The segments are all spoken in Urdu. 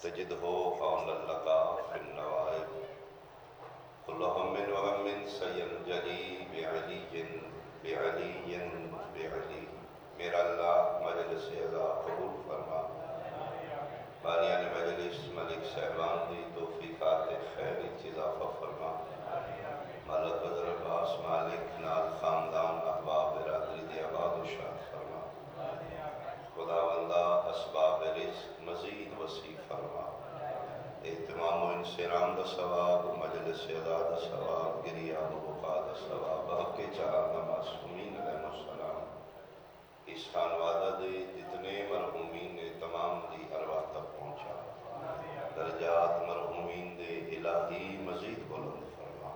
تجدہ أعلى اللقاء في النوائب كل هم وهم سينجلي بعلي میرا اللہ مجلس اعلیٰ قبول فرما، بانیان مجلس ملک صاحبان دی توفیقات خیر اضافہ فرما، ملک بدر عباس مالک نال خاندان احباب برادری دی آباد و شاد فرما، خداوندہ اسباب رزق مزید وسیع فرما، اہتمام و انصرام دا ثواب، مجلس اعلیٰ دا ثواب، گریہ و بقا دا ثواب، حق چار معصومین علیہ السلام اس خانوادہ دے جتنے مرحومین نے تمام دی ارواح تک پہنچا، درجات مرحومین دے الہی مزید بلند فرما،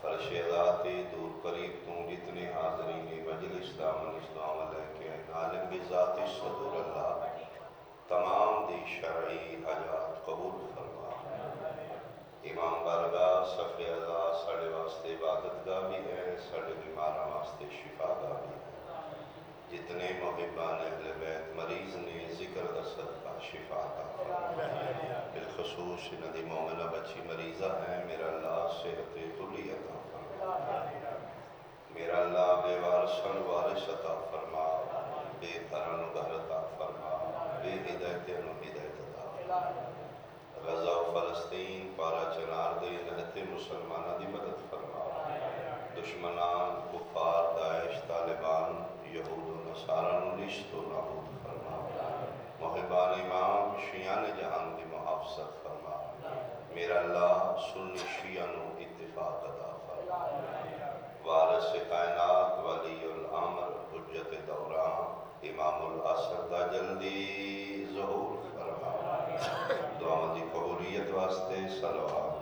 فرش ذات دور قریب تو جتنے حاضرین مجلس دامن اسلام علیہ کے عالم بذات صدور اللہ تمام دی شرعی حاجات قبول فرما، امام بارگاہ صف اعلیٰ ساڑھے واسطے عبادت گاہ بھی ہے، ساڑھے بیمارہ واسطے شفا گاہ بھی ہے، جتنے محبان اہل بیت مریض نے ذکر دا صدقہ شفا عطا فرما، بالخصوص ندی مومنہ بچی مریضہ ہیں، میرا اللہ صحت کلی عطا فرما، میرا اللہ بے وارثاں وارث عطا فرما، بے گھراں گھر عطا فرما، بے ہدایتاں ہدایت عطا فرما، غزہ و فلسطین پارا چنار دے نہت مسلمانہ دی مدد فرما، دشمنان کفار داعش طالبان یہود و نصارہ نیست و نابود فرما، محبان امام شیعان جہان دی محافظت فرما، میرا اللہ سنی شیعان و اتفاق عطا فرما، وارث کائنات ولی الامر حجت دوران امام العصر دا جلدی ظہور فرما، دعا دی قبولیت واسطے صلوات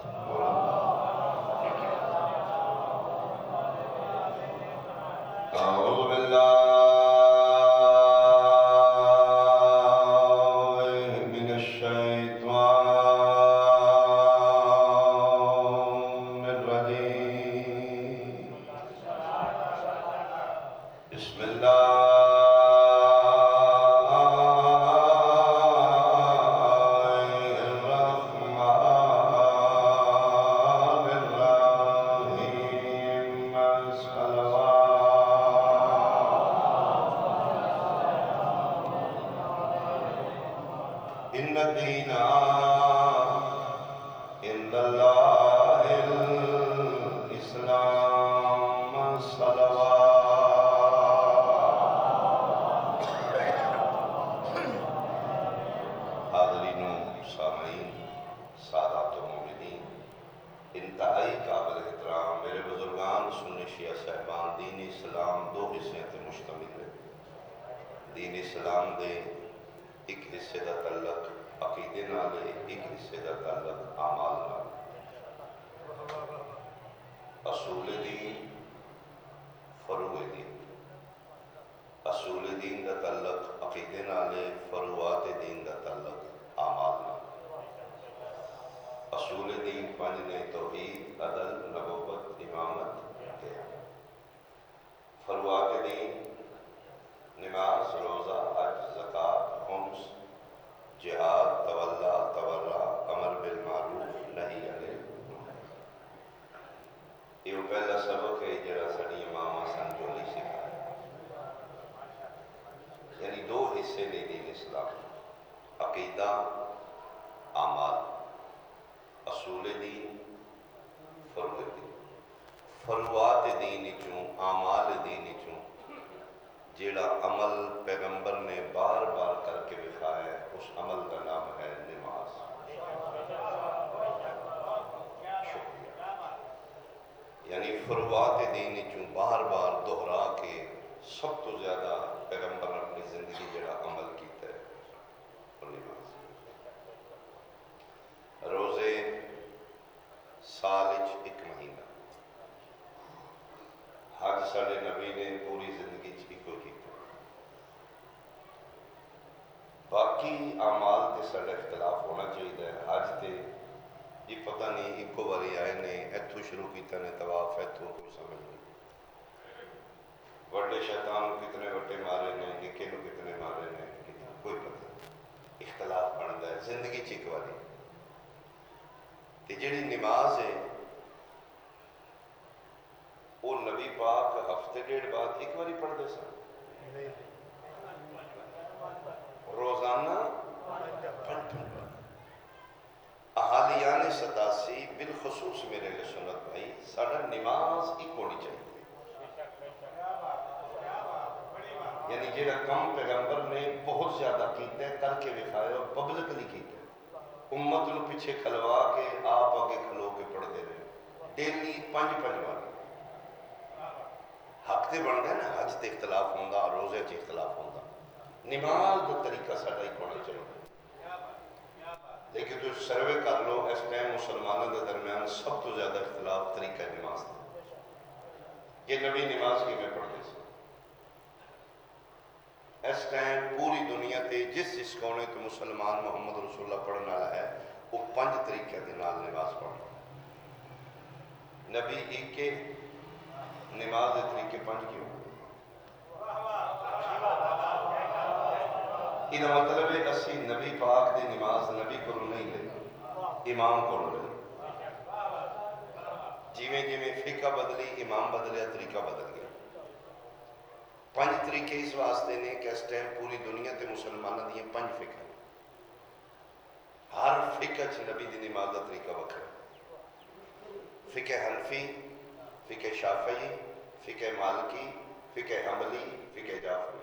اعوذ باللہ من الشیطان الرجیم، بسم اللہ ان الدین عند اللہ الاسلام، صلوات حاضرین و سامعین، سادات و مومنین، انتہائی قابل احترام میرے بزرگان سنی شیعہ صاحبان، دین اسلام دو حصے تے مشتمل ہے، دین اسلام دے ایک حصے دا تعلق عقیدے نال ہے، ایک حصے دا تعلق اعمال نال، اصول دین فروع دین، اصول دین دا تعلق عقیدے نال ہے، فروعات دین دا تعلق اعمال نال، اصول دین پنج نے توحید، عدل، نبوت، امامت، قیامت، فروعات دین نماز، روزہ، حج، زکوٰۃ، خمس، جہاد، تولا، تورع، امر بالمعروف، نہی عن المنکر، یہ پہلا سبق ہے جڑا ساڈی اماماں سن چولی سکھایا، یعنی دو حصے نے دین اسلام، عقیدہ، اعمال، اصول دین، فروع دین، فروعات دین چوں، اعمال دین چوں جیڑا عمل پیغمبر نے بار بار کر کے دکھایا ہے، اس عمل کا نام ہے نماز۔ شکریہ۔ یعنی فروعات دین چوں بار بار دہرا کے سب تو زیادہ پیغمبر نے اپنی زندگی جڑا عمل کیتا ہے وہ نماز۔ روزے سال ایک مہینہ، حج ساڑھے نبی نے پوری زندگی ایک کیتا، باقی اعمال تے ساڈا اختلاف ہونا چاہیے، حج تے یہ پتہ نہیں ایک باری آئے نے ایتھوں شروع کیتا نے طواف، ایتھوں کوئی سمجھ نہیں، وڈے شیطان کتنے وٹے مارے نے، نکے نو کتنے مارے نے، کوئی پتہ نہیں، اختلاف بنتا ہے زندگی ایک باری. جیڑی نماز ہے وہ نبی پاک ہفتے ڈیڑھ بعد ایک باری پڑھتے سن، روزانہ احالیان 87 بالخصوص میرے لیے سنت بھائی ساڑھا نماز ایک ہونی چاہیے. یعنی جیڑا کم پیغمبر نے بہت زیادہ کیتا ہے کر کے دکھایا اور پبلکلی کیتا ہے، امت نو پیچھے کھلوا کے آپ آگے کھلو کے پڑھتے رہے ڈیلی 5 بار. حق تے بنتا ہے نا، حج تے اختلاف ہوتا، روزے چ اختلاف ہوتا، نماز کا طریقہ ساڑھا ایک ہونا چاہیے. لیکن تو سروے کر لو اس ٹائم مسلمانوں کے درمیان سب تو زیادہ اختلاف طریقہ نماز تھا. یہ نبی نماز کی میں پڑھتے تھے. اس ٹائم پوری دنیا تے جس کونے تو مسلمان محمد رسول اللہ پڑھنے والا ہے وہ 5 طریقے کے نال نماز پڑھتا. نبی ایک کے نماز کے طریقے 5 کیوں؟ یہ مطلب ہے اسی نبی پاک دی نماز نبی کو نہیں لے، امام کو لے. جیویں جیویں فقہ بدلی امام بدلیا طریقہ بدل گیا. 5 طریقے اس واسطے نے کہ اس ٹائم پوری دنیا تے مسلمانوں دی 5 فقہ، ہر فقہ چ نبی دی نماز کا طریقہ وکھرا. فقہ حنفی، فقہ شافعی، فقہ مالکی، فقہ حنبلی، فقہ جعفری.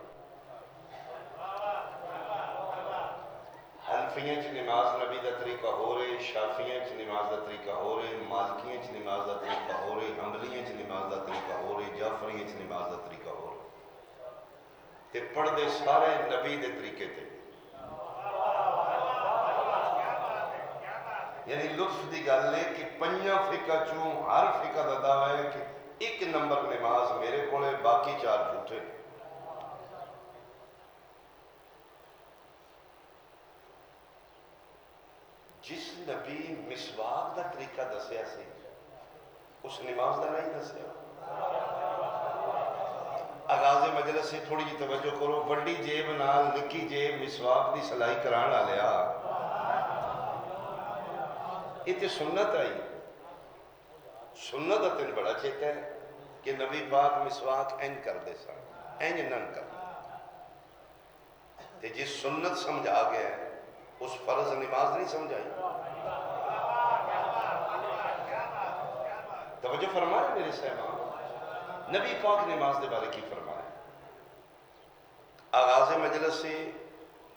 حنفیاں چ نماز نبی دا طریقہ ہو رہے، شافیاں چ نماز دا طریقہ ہو رہے، مالکیاں چ نماز دا طریقہ ہو رہے، حنبلیاں چ نماز دا طریقہ ہو رہے، جعفریاں چ نماز دا طریقہ ہو رہے. تے پڑھدے سارے نبی دے طریقے تے. یعنی لطف دی گل ہے کہ 5 فقہ چوں ہر فقہ دا دعویٰ ہے کہ 1 نمبر نماز میرے کو ہے، باقی 4 جھوٹے. جس نبی مسواک دا طریقہ دسیا سی اس نماز دا نہیں دسیا. آغاز مجلس سے تھوڑی جی توجہ کرو، وڈی جیب نال نکی جیب مسواک دی سلائی کران لیا. یہ تے سنت آئی. سنت تین بڑا چیتا ہے کہ نبی پاک مسواک این کر دے سن، این نن کر. تے جس سنت سمجھا گیا ہے اس فرض نماز نہیں سمجھائی. توجہ فرمائے میرے صاحبان. نبی پاک نماز دے بارے کی فرمایا؟ آغاز مجلس سے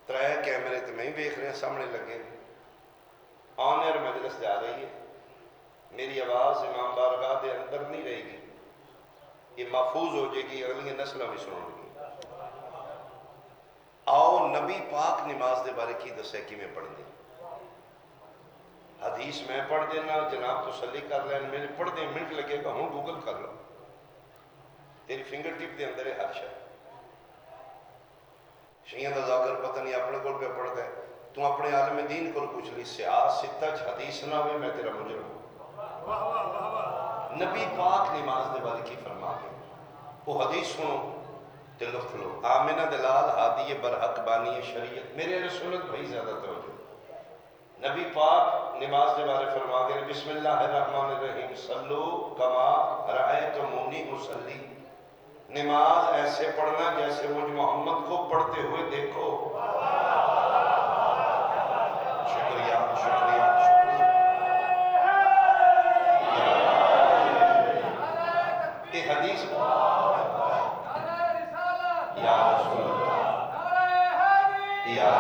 3 کیمرے تے میں دیکھ رہے ہیں سامنے لگے، آن ایئر مجلس جا رہی ہے. میری آواز امام بارگاہ دے اندر نہیں رہے گی، یہ محفوظ ہو جائے گی، اگلی نسلیں بھی سنیں گی. آؤ نبی پاک نماز دے بارے کی دسے کی میں پڑھ دیں. حدیث میں پڑھ دینا، جناب تسلی کر لین، میرے پڑھ دیں منٹ لگے گا، ہوں گوگل کر لو، تیری فنگر ٹپ دے اندر ہے ہر شے. شیعہ دا ذاکر پتہ نہیں اپنے کول پہ پڑھ دے، تو اپنے عالم دین کو پوچھ لی سیاہ ستہ حدیث نہ ہوئے میں تیرا مجرم ہوں. نبی پاک نماز دے بارے کی فرما گئے وہ حدیث سنو تے لطف لو. آمنہ دلال ہادی برحق بانی شریعت. میرے رسولت بھائی زیادہ توجہ. نبی پاک نماز دے بارے فرما گئے بسم اللہ الرحمن الرحیم صلو کما رأیتمونی اصلی. نماز ایسے پڑھنا جیسے مجھ محمد کو پڑھتے ہوئے دیکھو. شکریہ شکریہ شکریہ. یہ حدیث یا رسول اللہ یا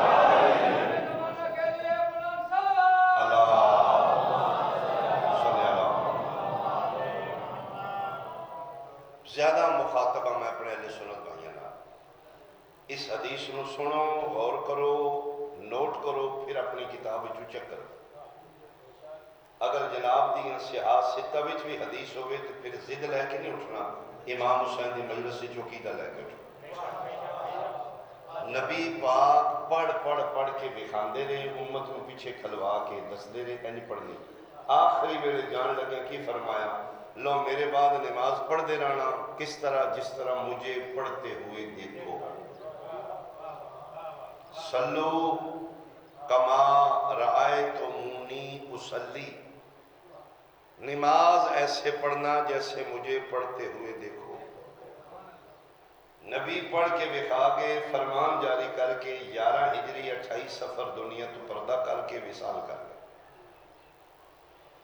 زیادہ مخاطبہ میں اپنے اہل سنت بھائیوں نال. اس حدیث نو سنو، غور کرو، نوٹ کرو، پھر اپنی کتاب وچ چیک کرو. اگر جناب دیاں سیاہ ستہ وچ بھی حدیث ہوئے تو پھر ضد لے کے نہیں اٹھنا، امام حسین دی مجلس سے چوکیدہ لے کے اٹھو. نبی پاک پڑھ پڑھ پڑھ کے دکھاندے رہے، امت کو پیچھے کھلوا کے دسدے رہے کہ نہیں پڑھنی. آخری ویلے جان لگے کی فرمایا لو میرے بعد نماز پڑھ دے رہنا کس طرح جس طرح مجھے پڑھتے ہوئے دیکھو. صلو کما رأیتمونی اصلی، نماز ایسے پڑھنا جیسے مجھے پڑھتے ہوئے دیکھو۔ نبی پڑھ کے دکھا گئے، فرمان جاری کر کے 11 ہجری 28 سفر دنیا تو پردہ کر کے وصال کر گئے۔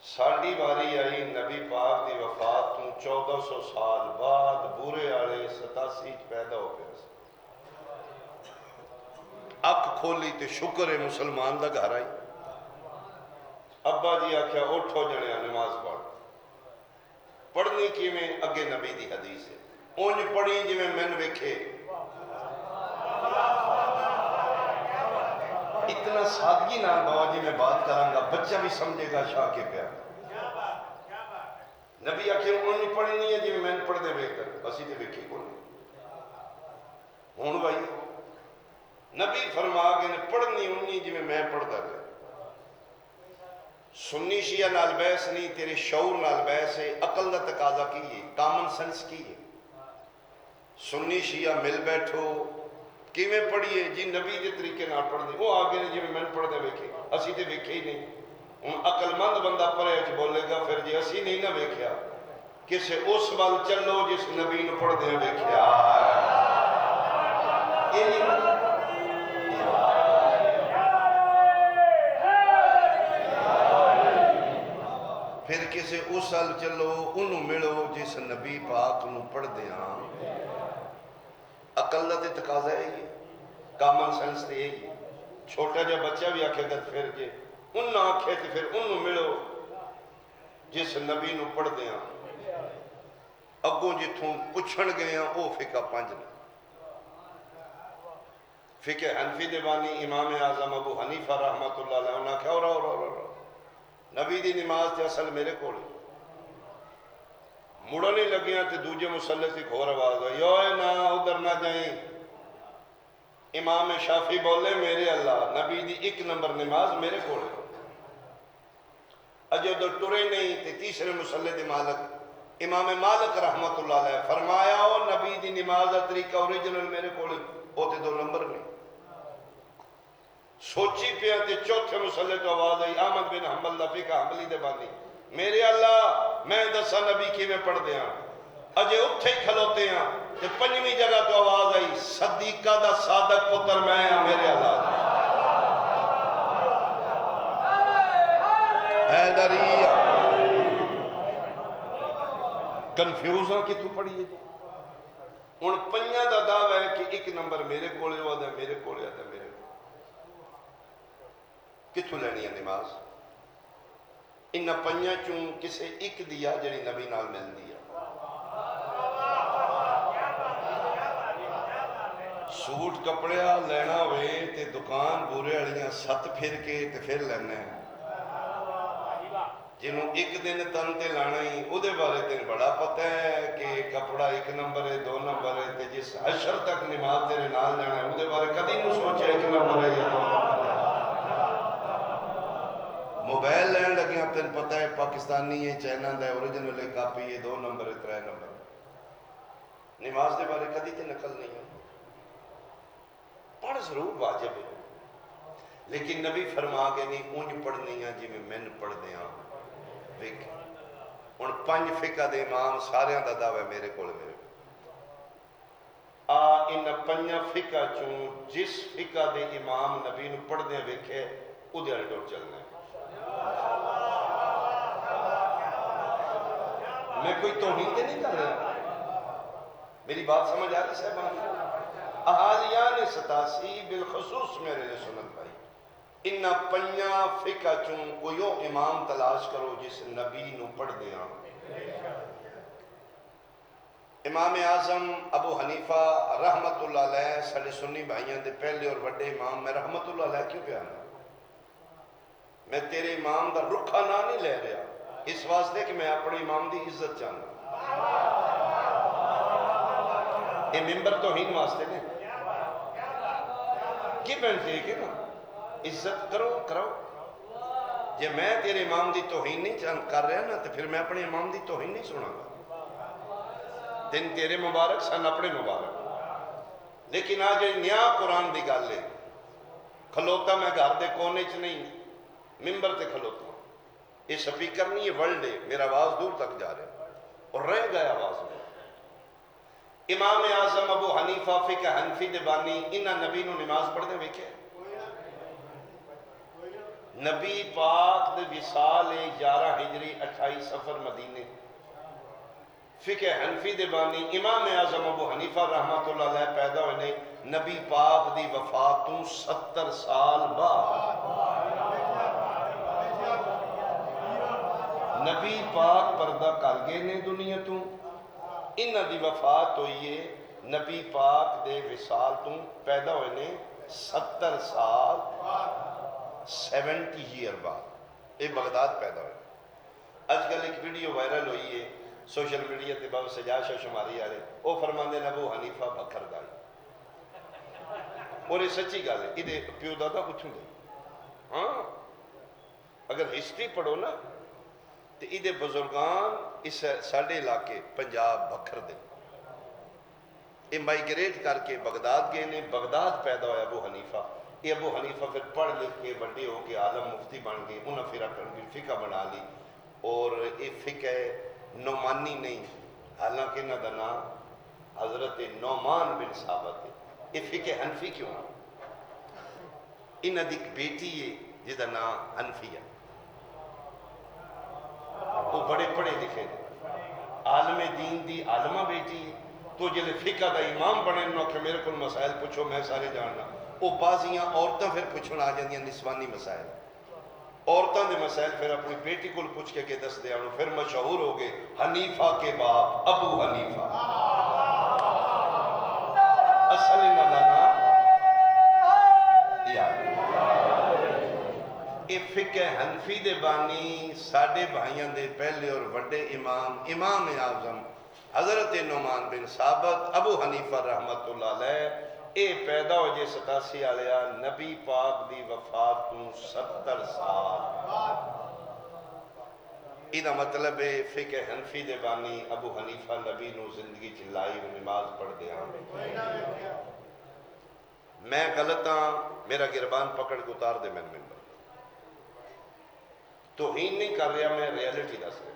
ساڑی باری آئی نبی پاک دی وفات تو 1400 سال بعد بورے آلے 87 پیدا ہو گئے۔ اک کھولی تے شکر ہے مسلمان دا گھر آئی۔ ابا جی آکھیا اٹھو جنیا نماز پڑھ۔ پڑھنی کی میں اگے نبی دی حدیث ہے، اونج پڑھی جی میں ویکھے۔ اتنا سادگی نہ بابا جی میں بات کروں گا، بچہ بھی سمجھے گا شاہ کے پیار۔ نبی آکھے اونج پڑھنی ہے جی میں پڑھ دے ویکھ کر، اسی تے ویکھی کون ہون بھائی نبی فرما گئے پڑھنی اونی جی میں پڑھدا گیا۔ سنی شیعہ نال بحث نہیں، تیرے شعور نال بحث ہے، عقل دا تقاضا کی ہے، کامن سینس کی ہے۔ سنی شیعہ مل بیٹھو کیویں پڑھیے جی نبی دے طریقے نال پڑھ دے، وہ آگے نے جی میں پڑھ دے ویکھے، اسی تے ویکھے ہی نہیں۔ ہن عقل مند بندہ پڑھے وچ بولے گا پھر جی اسی نہیں نہ ویکھیا، کسے اس وال چلو جس نبی نو پڑھ دے ویکھیا۔ پھر کسے اس وال چلو انہوں ملو جس نبی پاک نو پڑھ دیاں۔ عقل دا تے تقاضا ہے یہ، کامن سینس تے یہ۔ چھوٹا جا بچہ بھی آکھے گا پھر جے ان نہ آکھے تے پھر انہوں ملو جس نبی نو پڑھ دیاں۔ اگوں جتھوں پچھن گئے ہیں او فقہ 5 نے۔ فقہ حنفی دیوانی امام اعظم ابو حنیفہ رحمت اللہ علیہ انہاں کہا اور نبی دی نماز تے اصل میرے کول مڑنے لگیاں تے دوجے مسلح سے کھور آواز ہوئی، یوئے نہ ادھر نہ جائیں۔ امام شافی بولے میرے اللہ نبی دی 1 نمبر نماز میرے کول اجے ادھر ٹرے نہیں تے تیسرے مسلح دے مالک امام مالک رحمت اللہ علیہ فرمایا او نبی دی نماز دا طریقہ اوریجنل میرے کول او تے 2 نمبر نہیں۔ سوچی پیا تے چوتھے مسلح تو آواز آئی احمد بن حنبل دا فقہ حنبلی دے بانی، میرے اللہ میں دسا نبی کی میں پڑھ دیاں۔ اجے اتھے ہی کھلوتے ہیں تے 5ویں جگہ تو آواز آئی صدیقہ دا صادق پتر میں ہاں میرے اللہ۔ حیدریہ کنفیوز ہاں کہ تو پڑھیے جی ان 5 دا دعویٰ ہے کہ 1 نمبر میرے کولے ہوا ہے، میرے کولے آتا ہے، میرے کتھو لینی ہے نماز؟ انہا 5 چون کسے 1 دیا جنہی نبی نال مل دیا۔ سوٹ کپڑیا لینا ہوئے تے دکان بورے اڑیاں 7 پھر کے تے پھر لینے ہیں جنہوں 1 دن تن تے لانا ہی او دے بارے تین بڑا پتہ ہے کہ کپڑا 1 نمبر ہے 2 نمبر ہے تے جس حشر تک نماز تیرے نال لینا ہے او دے بارے کدی نو سوچے 1 نمبر ہے یا 2 نمبر ہے۔ موبائل لین لگے ہیں تین پتہ ہے پاکستانی ہے چائنا دا ہے اوریجنل ہے کاپی ہے 2 نمبر ہے 3 نمبر ہے۔ نماز دے بارے کدی تے نقل نہیں ہے، پڑھ ضرور واجب ہے لیکن نبی فرما کے نہیں اونج پڑھنی ہے جی میں پڑھ دیاں۔ دیکھ ان 5 فقہ دے امام سارے دا دعویٰ میرے کول میرے ان 5 فقہ چون جس فقہ دے امام نبی نو پڑھ دیں ویکھے او دے اندر چلنا ہے۔ میں کوئی توہین تے نہیں کر رہا، میری بات سمجھ آ رہی صاحبان؟ احالیان 87 بالخصوص میرے لئے سنت بھائی انہا 5 فقہ چون کوئی امام تلاش کرو جس نبی نو پڑھ دیاں۔ امام اعظم ابو حنیفہ رحمت اللہ علیہ ساڑھے سنی بھائیاں دے پہلے اور بڑے امام میں رحمت اللہ علیہ کیوں پیانا؟ میں تیرے امام دا رکھا نہ نہیں لے رہا اس واسطے کہ میں اپنے امام دی عزت چاہنا۔ یہ ممبر توہین واسطے نہیں کی بنتے کہ نا عزت کرو کرو جے میں تیرے امام دی توہین نہیں کر رہا نا تو پھر میں اپنے امام دی توہین نہیں سنا گا۔ دن تیرے مبارک سن اپنے مبارک، لیکن آج نیا قرآن دی گل ہے کھلوتا میں گھر دے کونے چ نہیں، ممبر تے کھلوتا، یہ سپیکر نہیں، یہ ورلڈ ہے، میرا آواز دور تک جا رہا ہے اور رہ گیا آواز میں۔ امام اعظم ابو حنیفہ فقہ حنفی دے بانی، انہاں نبی نو نماز پڑھدے ویکھے؟ نبی پاک دے وصال 11 ہجری 28 سفر مدینے، فقہ حنفی دے بانی امام اعظم ابو حنیفہ رحمت اللہ علیہ پیدا ہوئے نے نبی پاک دی وفاتوں 70 سال بعد۔ نبی پاک پردہ کر گئے نے دنیا تو، انہاں دی وفات ہوئی ہے نبی پاک دے وصال تو پیدا ہوئے نے 70 سال 70 ایئر بعد، یہ بغداد پیدا ہوئے۔ آج کل ایک ویڈیو وائرل ہوئی ہے سوشل میڈیا تے بابا سجاد شاہ شماری والے، وہ فرماندے نے ابو حنیفہ بکھر دا، اور یہ سچی گل ہے، یہ پیو دادا پوچھوں گے۔ ہاں اگر ہسٹری پڑھو نا تو یہ بزرگان اس ساڈے علاقے پنجاب بکھر دے، یہ مائگریٹ کر کے بغداد گئے نے، بغداد پیدا ہوا ابو حنیفہ۔ یہ ابو حنیفہ پھر پڑھ لکھ کے بڑے ہو کے عالم مفتی بن گئے، انہوں پھر اپنی فقہ بنا لی، اور یہ فقہ نعمانی نہیں، حالانکہ انہوں کا نام حضرت نعمان بن ثابت ہے۔ یہ فقہ حنفی کیوں ہے؟ انہوں دی ایک بیٹی ہے جہاں نام حنفی ہے، وہ بڑے پڑھے لکھے نے، عالم دین دی عالمہ بیٹی ہے، تو جلے فقہ دا امام بنے انہوں کہ میرے کو مسائل پوچھو میں سارے جاننا، وہ بازیاں عورتیں پھر پوچھنا آ جاندیاں نسوانی مسائل، عورتوں دے مسائل پھر اپنی بیٹی کو پوچھ کے دس دیا، پھر مشہور ہو گئے حنیفہ کے باپ ابو حنیفہ۔ اصل انہاں دا نام یہ فقہ حنفی دے بانی ساڈے بھائیاں دے پہلے اور وڈے امام امام اعظم حضرت نعمان بن ثابت ابو حنیفہ رحمت اللہ علیہ، اے پیدا ہو جے 87 آلیا نبی پاک دی وفات کو 70 سال۔ ایدہ مطلب ہے فقہ حنفی دے بانی ابو حنیفہ نبی نو زندگی چلائی و نماز پڑھ دے ہاں۔ میں غلط ہاں، میرا گربان پکڑ کے اتار دے میں ممبر، توہین نہیں کر رہا، میں ریالٹی دس رہا۔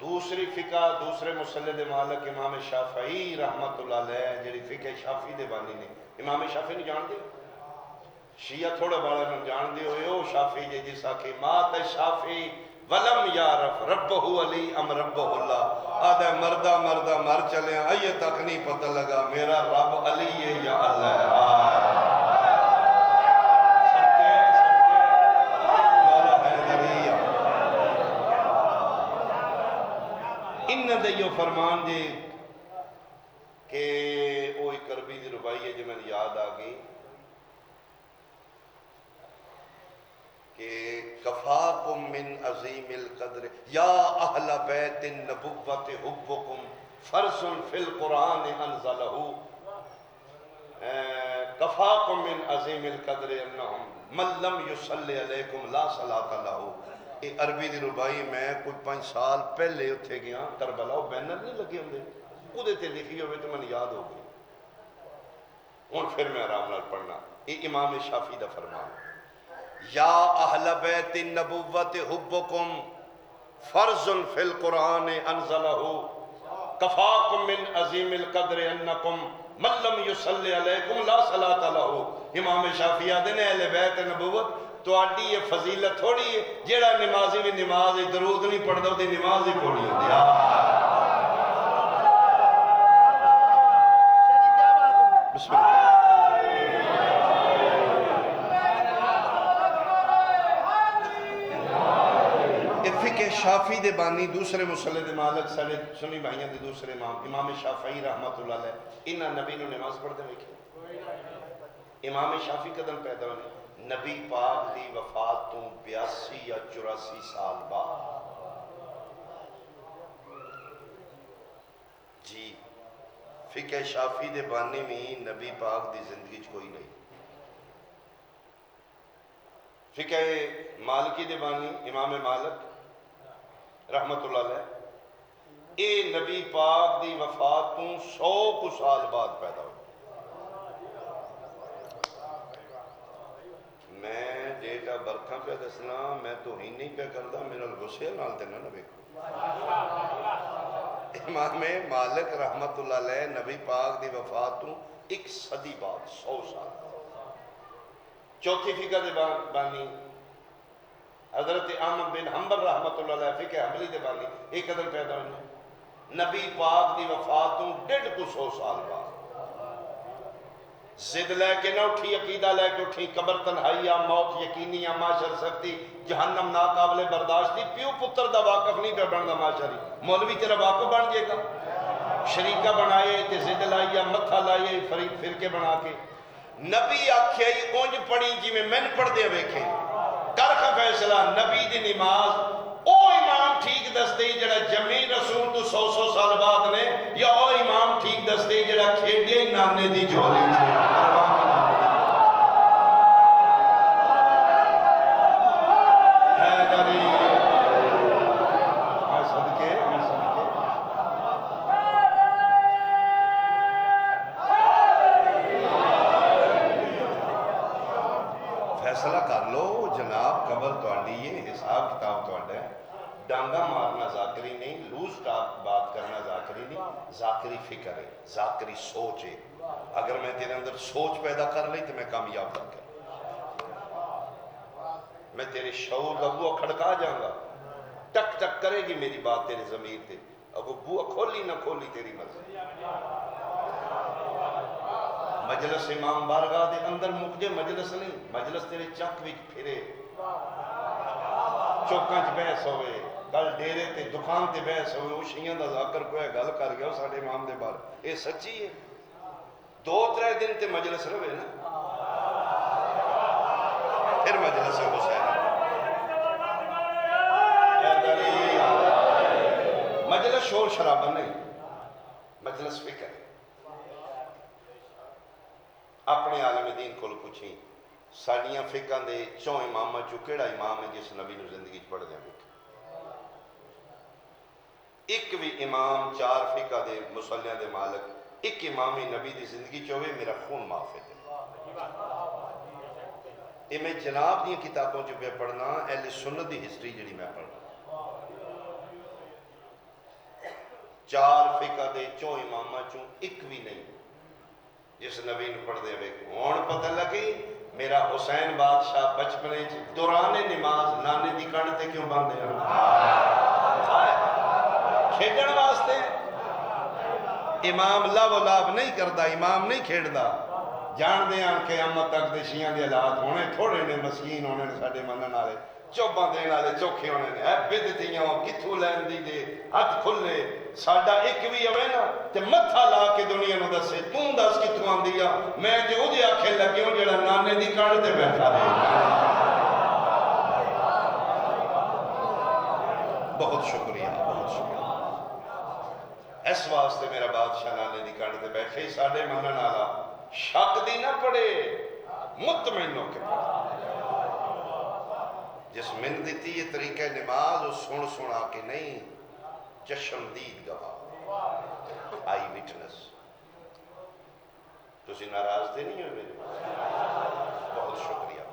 دوسری فقہ دوسرے مسلد مالک امام شافعی رحمت اللہ علیہ جڑی فقہ شافعی دے بانی نے، امام شافعی نہیں جان دے؟ شیعہ تھوڑا بڑا نہ جان دے ہوئے او شافعی جے جیسا کہ مات شافعی ولم یارف ربہ علی ام ربہ اللہ، آدھے مردہ مردہ مر چلے ہیں آئیے تک نہیں پتہ لگا میرا رب علی ہے یا اللہ ہے۔ انہاں دے یہ فرمان دے کہ وہ ایک عربی دی ربائی ہے جو میں نے یاد آگئی کہ کفاکم من عظیم القدر یا اہل بیت النبوت حبکم فرض فی القرآن انزلہ، کفاکم من عظیم القدر انہم من لم یصلی علیکم لا صلاة لہو۔ یہ عربی دی ربائی میں کوئی 5 سال پہلے اتھے گیا کربلا، وہ بینر نہیں لگے ہوں دے، خودے تے لکھی ہوئے تو میں نے یاد ہو گئی، اور پھر میں آرام نال پڑھنا۔ یہ امام شافعی دا فرمان، یا اہل بیت النبوت حبکم فرض فی القرآن انزلہ کفاکم من عظیم القدر انکم من لم یصلی علیکم لا صلاة لہو۔ امام شافعی آدھے نے اہل بیت نبوت تو آڈی یہ فضیلت تھوڑی ہے، جیڑا نمازی بھی نماز درود نہیں پڑھ دو دی نماز ہی پڑھی ہوتی ہے۔ بسم اللہ۔ فقہ شافعی دے بانی دوسرے مسلد مالک سارے سنی بھائیاں دے دوسرے امام امام شافعی رحمت اللہ علیہ، انہاں نبی نو نماز پڑھ دے ویکھے؟ امام شافعی قدم پیدا ہونے نبی پاک دی وفات تو 82 یا 84 سال بعد۔ جی فقہ شافعی دے بانی میں نبی پاک دی زندگی کوئی نہیں۔ فقہ مالکی دے بانی امام مالک رحمت اللہ علیہ، اے نبی پاک دی وفات تو 100 سال بعد پیدا ہو۔ کیا برکھاں پہ دسنا میں تو ہی نہیں پہ کردا میرا غصے نال تے نہ ویکھو امام مالک رحمت اللہ علیہ نبی پاک دی وفات تو 1 صدی بعد 100 سال چوتھی فقہ دے بانی حضرت احمد بن حنبل رحمت اللہ علیہ فقہ حنبلی دے بانی ایک قدر پیدا ہوئے نبی پاک دی وفات تو 150 سال بعد زد لے کے نہ اٹھی عقیدہ لے کے اٹھی قبر تنہائیہ موت یقینیہ معاشر سختی جہنم ناقابل برداشتی پیو پتر دا واقف نہیں پہ بندا معاشری مولوی تیرا واقف بن جائے گا شریکہ بنائے تے زد لائیہ متھا لائیے فرقے بنا کے نبی آکھے اونج پڑھی جی میں پڑھ دے ویکھے کرخ فیصلہ نبی دی نماز او امام ٹھیک دستے جڑا جمی رسول تو 100 سال بعد نے یا او امام ٹھیک دستے جڑا کھیڈے نانے دی جولی تھے فیصلہ کر لو جناب قبر توڑی ہے حساب کتاب توڑا ہے ڈانگا مارنا ذاکری نہیں لوز ٹاک بات کرنا ذاکری نہیں ذاکری فکر ہے ذاکری سوچ ہے اگر میں تیرے اندر سوچ پیدا کر لی تو میں کامیاب کر میں تیرے شعور کا بوہ کھڑکا جاؤں گا ٹک ٹک کرے گی میری بات تیرے ضمیر تے اب وہ بوہ کھولی نہ کھولی تیری مرضی مجلس امام بارگاہ دے اندر مکجے مجلس نہیں مجلس تیرے چک وچ پھرے چوکاں چ بحث ہوئے گل ڈیرے تے دکان تے بحث ہوئے وہ شیعہ دا ذاکر کوئی گل کر گیا ساڑھے امام دے بار یہ سچی ہے 2-3 دن تے مجلس روے نا پھر مجلس حسین مجلس شور شرابہ نہیں مجلس فکر ہے اپنے عالم دین کو پوچھیں ساڑیاں فقہ دے 4 امامہ چو کیڑا امام ہے جس نبی نے زندگی پڑھ دیا ایک بھی امام 4 فقہ دے مسلیاں دے مالک ایک امامی نبی دی زندگی چوہے میرا خون معاف ہے یہ میں جناب دی کتابوں جو پہ پڑھنا اہل سنت دی ہسٹری جڑی میں پڑھنا 4 فقہ دے 4 امامہ چوں ایک بھی نہیں جس نبی نے پڑھ دے ہوئے ہون پتہ لگی میرا حسین بادشاہ بچپنے دوران نماز نانے دی کڑ تے کیوں باندھے ہیں کھیڑن واسطے امام لو لاب نہیں کردا امام نہیں کھیڑدا جان دے آن قیامت تک دے شیعہ دے حالات ہونے تھوڑے نے مسکین ہونے نے ساڑے منن والے چوباں دین والے چوکھے ہونے نے اے بدتیاں کتھوں لین دی دے ہاتھ کھلے ساڈا ایک بھی ہوئے نا تے متھا لا کے دنیا نو دسے توں دس کتھوں آندی آ میں تے او دے آکھے لگے ہوں جڑا نانے دی کڑ تے بیٹھا رہے بہت شکریہ بہت شکریہ اس واسطے میرا بادشاہ نانے دی کڑ تے بیٹھے ساڈے منن والا شک دی نہ پڑے مطمئن ہو کے پڑھے جس من دیتی یہ طریقہ نماز وہ سن سنا کے نہیں چشمدید گواہ آئی وٹنس تو اسی ناراض تھے نہیں ہوئے میرے بہت شکریہ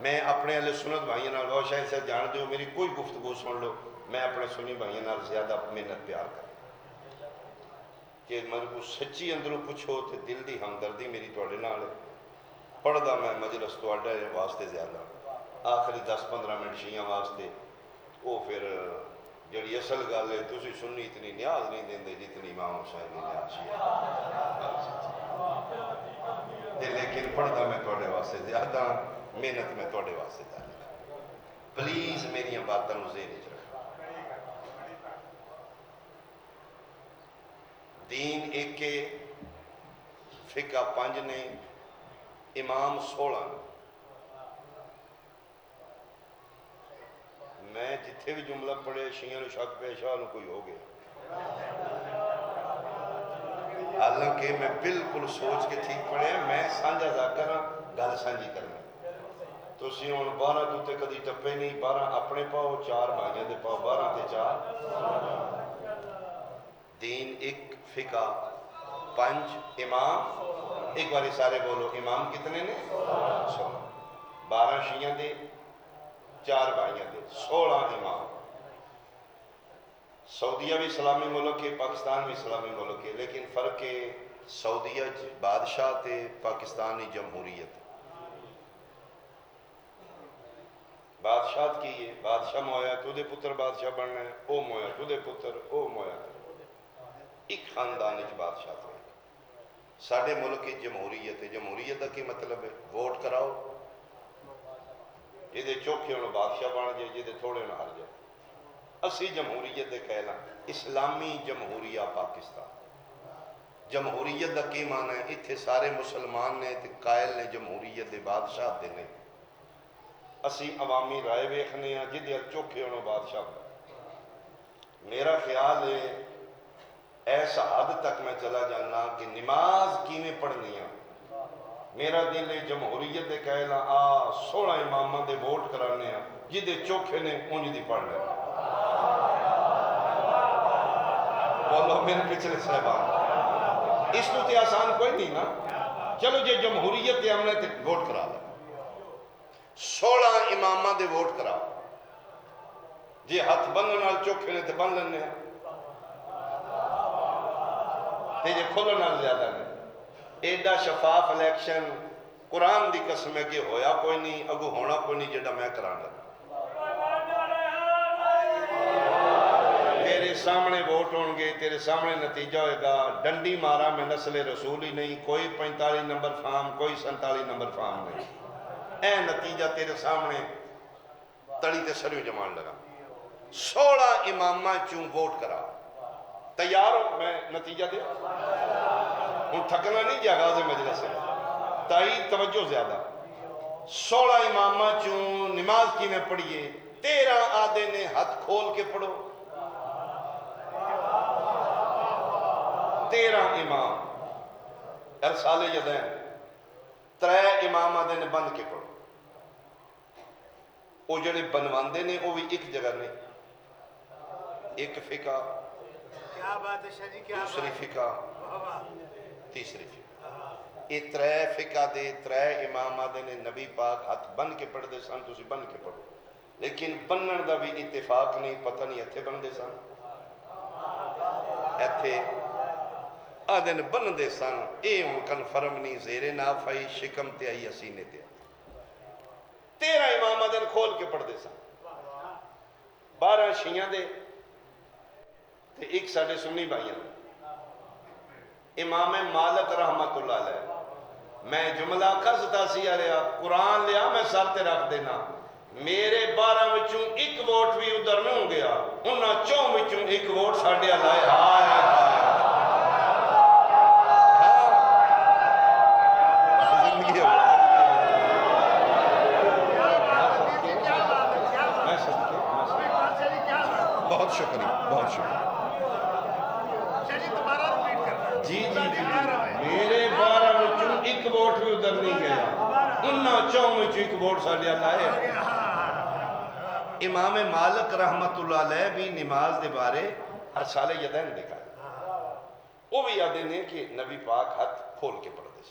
میں اپنے اہل سنت بھائیوں نال بہت شاید سے جان دے ہو میری کوئی گفتگو سن لو میں اپنے سنی بھائیوں نال زیادہ محنت پیار کروں کہ میں کو سچی اندروں پوچھو تے دل دی ہمدردی میری توڑے نال پڑھدا میں مجلس توڑے واسطے زیادہ آخری 10-15 منٹ شیعہ واسطے وہ پھر جڑی اصل گل ہے تسی سنی اتنی نیاز نہیں دیندے جتنی امام حسین نے نیاز شیعہ لیکن پڑھدا میں توڑے واسطے زیادہ محنت میں توڑے واسطے زیادہ پلیز میری باتوں کو ذہن وچ رکھو دین ایک فقہ 5 نے امام 16 نے میں جتھے بھی جملہ پڑھے شیعہ نو شک پہ شاہ نو کوئی ہو گیا حالانکہ میں بالکل سوچ کے ٹھیک پڑھے میں سانجا ذاکر گل سانجی کرنا تو اسی ہوں 12 دوتے کدی ٹپے نہیں 12 اپنے پاؤ 4 بھائیاں دے پاؤ 12 تے 4 دین ایک فقہ 5 امام ایک باری سارے بولو امام کتنے نے 16 12 شیعہ دے 4 بھائیاں دے 16 امام. سعودیہ بھی اسلامی ملک ہے، پاکستان بھی اسلامی ملک ہے، لیکن فرق ہے سعودیہ بادشاہ تے پاکستانی جمہوریت. بادشاہ کی ہے، بادشاہ مویا تو دے پتر بادشاہ بننا ہے، او مویا تو دے پتر، او مویا ایک خاندان بادشاہ تھے. ساڑھے ملک کی جمہوریت ہے. جمہوریت کا مطلب ہے ووٹ کراؤ، جہدے چوکھے ہونے بادشاہ بن جائے، جہدے تھوڑے ہونے ہار جائے. اسی جمہوریت دے کہنا اسلامی جمہوریہ پاکستان. جمہوریت کا کی معنی ہے؟ اتھے سارے مسلمان نے تے قائل نے جمہوریت دے بادشاہ دے نے. اسی عوامی رائے ویکھنے ہیں جہدے چوکھے ہونے بادشاہ بن. میرا خیال ہے ایسا حد تک میں چلا جانا کہ نماز کیویں پڑھنی ہے. میرا دل ہے جمہوریت دے کہلا 16 اماماں دے ووٹ کرانے ہیں، جہدے چوکھے نے انج دی پڑھ لینا. بولو میرے پچھلے صاحبان، اس تو تے آسان کوئی نہیں نا. چلو جے جمہوریت دے عملے تے ووٹ کرا لیں، 16 اماماں دے ووٹ کرا. جے ہاتھ بننے نال چوکھے نے تے بن لینے ہیں، تے جے کھلن نال زیادہ نے. ایڈا شفاف الیکشن قرآن دی قسم ہے کہ ہویا کوئی نہیں، اگو ہونا کوئی نہیں جڑا میں کران لگا. تیرے سامنے ووٹ ہون گے، تیرے سامنے نتیجہ ہوئے گا. ڈنڈی مارا میں نسل رسول ہی نہیں، کوئی 45 نمبر فارم، کوئی 47 نمبر فارم نہیں. اے نتیجہ تیرے سامنے تڑی تے سریوں جمان لگا. 16 امامہ چون ووٹ کرا. تیار ہو؟ میں نتیجہ دے ہوں تھکنا نہیں جا غازِ مجلس سے. تائید توجہ زیادہ. 16 امامہ چون نماز کی میں پڑھئے، 13 آدھے نے ہاتھ کھول کے پڑھو. 13 امام ارسال یدین، 3 امام آدھے نے بند کے پڑھو. وہ جڑے بنواندے نے وہ بھی ایک جگہ نہیں. ایک فقہ، دوسری فقہ، تیسری فقہ. یہ 3 فقہ دے 3 امام آدھے نے نبی پاک ہاتھ بن کے پڑھ دے سن، تسی بن کے پڑھو. لیکن بنن دا بھی اتفاق نہیں، پتہ نہیں اتھے بن دے سن، اتھے آدھے نے بن دے سن. اے ان کنفرم نہیں، زیر نافائی شکم تے آئی اسینے تے. 13 امام آدھے نے کھول کے پڑھ دے سن. 12 شیعہ دے تے ایک ساڑھے سنی بھائیاں. امام مالک رحمت اللہ علیہ، میں جملہ کھستا سی رہا، قرآن لیا میں سر تے رکھ دینا. میرے 12 وچوں ایک ووٹ بھی ادھر نہیں ہو گیا، انہاں 4 وچوں ایک ووٹ ساڑھے اللہ ہے. بہت شکریہ، بہت شکریہ. جی جی جی میرے 12 وچوں ایک ووٹ بھی ادھر نہیں گیا، انہاں 4 وچوں ایک ووٹ ساڑھے اللہ ہے. امام مالک رحمت اللہ علیہ بھی نماز دے بارے ہر سال یدین دکھا. وہ بھی یادیں نے کہ نبی پاک ہاتھ کھول کے پڑھ دے.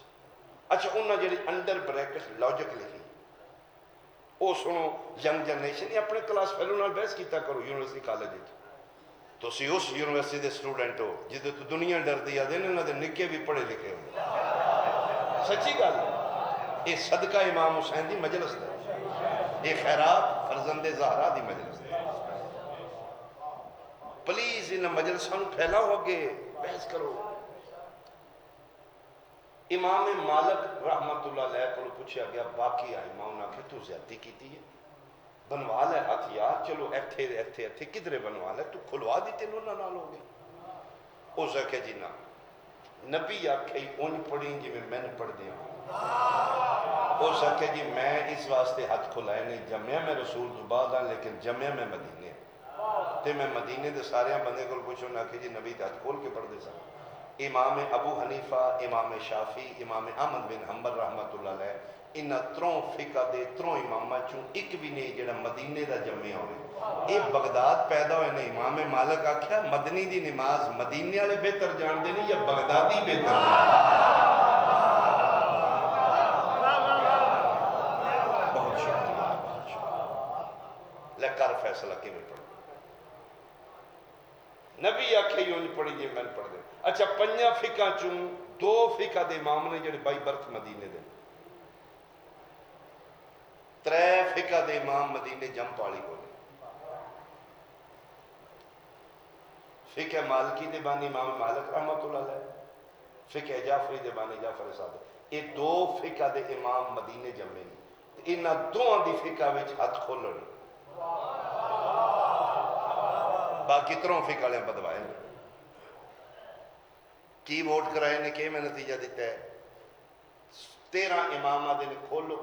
اچھا انہاں جڑی انڈر بریکٹ لاجک لکھی، وہ سنو. ینگ جنریشن اپنے کلاس فیلو نال بحث کیتا کرو یونیورسٹی کالج. تو سی اس یونیورسٹی دے سٹوڈنٹ ہو جدے تو دنیا ڈر دیا دے انہاں دے نکے بھی پڑھے لکھے ہو. سچی گل ہے. یہ صدقہ امام حسین دی مجلس ہے، یہ خیرات فرزند زہرا دی مجلس ہے. پلیز ان مجلسوں پھیلاؤ، اگے بحث کرو. امام مالک رحمت اللہ علیہ کو پوچھا گیا باقی آئمہ، انہاں کہ تو زیادتی کیتی ہے، بنوا لے ہاتھ یار. چلو ایتھے ایتھے ایتھے کدھرے بنوا لے، تو کھلوا دیتے انہاں نال ہو گئے. اس کہ جی نا نبی آکھے اون پڑھیں جی میں نے پڑھ دیا. اس کہ جی میں اس واسطے ہاتھ کھلائے نہیں، جمعہ میں رسول تو بعد آن، لیکن جمعہ میں مدینے تے میں مدینے دے سارے بندے کو پوچھو نہ کہ جی نبی ہاتھ کھول کے پڑھ دے سن. امام ابو حنیفہ، امام شافی، امام احمد بن حنبل رحمت اللہ علیہ، انہاں 3 فقہ دے 3 امامہ چوں ایک بھی نہیں جڑا مدینے دا جمعہ ہوئے. یہ بغداد پیدا ہوئے نے. امام مالک آکھیا مدنی دی نماز مدینے والے بہتر جان دے نہیں یا بغدادی بہتر جان دے. بہت شکریہ. لے کر فیصلہ کیویں پڑھ نبی آکھے ہی انج پڑھی جی میں پڑھ دیں اچھا پنجاں فقہ چوں دو فقہ دے امام نے جڑے بائی برتھ مدینے دے ترے فقہ دے امام مدینے جم پالی کو فقہ مالکی دے بانی امام مالک رحمت اللہ علیہ فقہ جعفری دے بانی جعفر صادق یہ دو فقہ دے امام مدینے جمے انہاں دوہاں دی فقہ وچ ہاتھ کھولن باقی تروں فقہ لیں بدوائے کی ووٹ کرائے نے کہ میں نتیجہ دیتا ہے 13 امامہ دن کھولو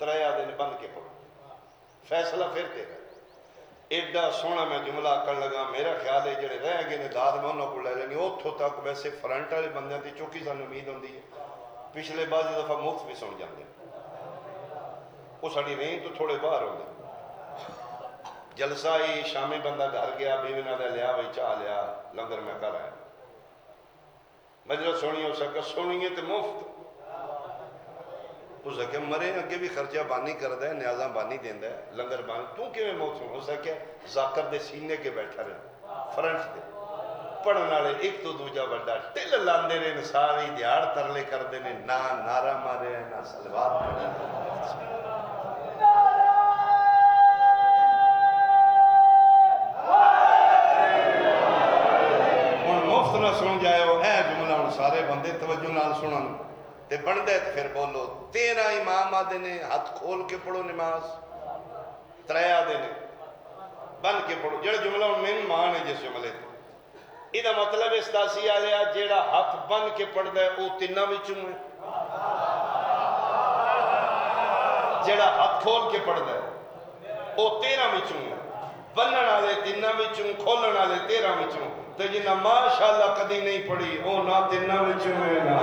3 دن بند کے پڑھو فیصلہ پھر تیرا ایڈا سونا میں جملہ کر لگا میرا خیال ہے جڑے رہ گئے نے داد میں انہوں کو لے لینی اتھوں تک ویسے فرنٹ والے بندیاں تھی چوکی سانو امید ہوندی ہے پچھلے بعض دفعہ مفت بھی سن جاندے وہ ساڑی رہیں تو تھوڑے باہر ہوندے جلسہ ہی شامی بندہ گھر گیا بیوینا دے لیا وہی چاہ لیا لنگر میں کر آیا مجلس سونی ہو سکا سونی ہے تو مفت اس سکے مرے اگے بھی خرچہ بانی کر دے نیازاں بانی دیندہ ہے لنگر بانی تو کیویں موت ہو سکے ذاکر دے سینے کے بیٹھا رہے فرنٹ دے پڑھنے والے ایک تو دوجا بڑا ٹل لاندے رہے ساری دیہڑ ترلے کر دے نے نہ نعرہ مارے نہ سلوات پڑھے ہن مفت نہ سن جائے ہو اے جملہ ہن سارے بندے توجہ نال سنن تے بندے تے پھر بولو 13 امام آدھے نے ہاتھ کھول کے پڑھو نماز 3 آدھے نے بند کے پڑھو جڑا جملہ میں مان ہے جس جملے تے یہ مطلب اس تاسی آلیا جیڑا ہاتھ بند کے پڑھ دے او تینہ وچوں ہے جیڑا ہاتھ کھول کے پڑھ دے او 13 وچوں ہے بنن والے تینہ وچوں کھولن والے 13 وچوں تے جنہ ماشاءاللہ کدی نہیں پڑھی او نہ تینہ وچوں ہے نہ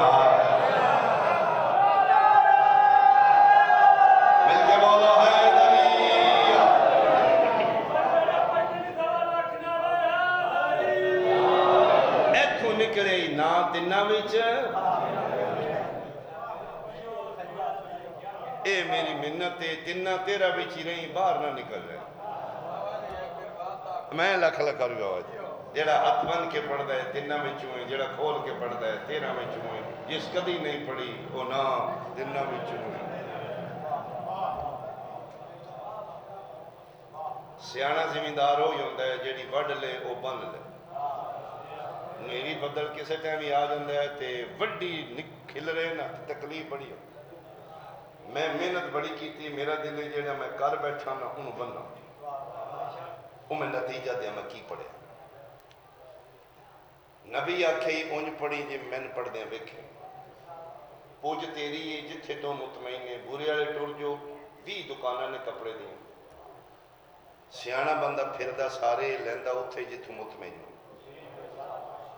مل کے بولا ہے دنیا ایتھوں نکلے نہ تینہ وچ اے میری منت ہے تینہ 13 وچ ہی رہی باہر نہ نکل رہے میں لکھ لکھ رہا ہوں جیڑا ہاتھ بند کے پڑھ دے تینہ وچوں ہے جیڑا کھول کے پڑھ دے 13 وچوں ہے جس کدی نہیں پڑھی وہ نہ تینہ وچوں ہے سیانہ زمیندار ہو ہوندہ ہے جیڑی وڈ لے او بن لے میری بدل کسے ٹائم ہی آ جاندہ ہے تے وڈی کھل رہے نا تکلیف بڑی ہے میں محنت بڑی کی تھی میرا دل ہے جیڑا میں کر بیٹھا نا انہوں بننا وہ میں نتیجہ دیا میں کی پڑھے نبی آکھے ہی اونج پڑھی جی میں نے پڑھ دیا بیکھے پوج تیری ہے جتھے تو مطمئن ہے بورے والے ٹور جو 20 دکانہ نے کپڑے دیں سیانہ بندہ پھردہ سارے لیندہ اتھے جتھو مطمئن ہو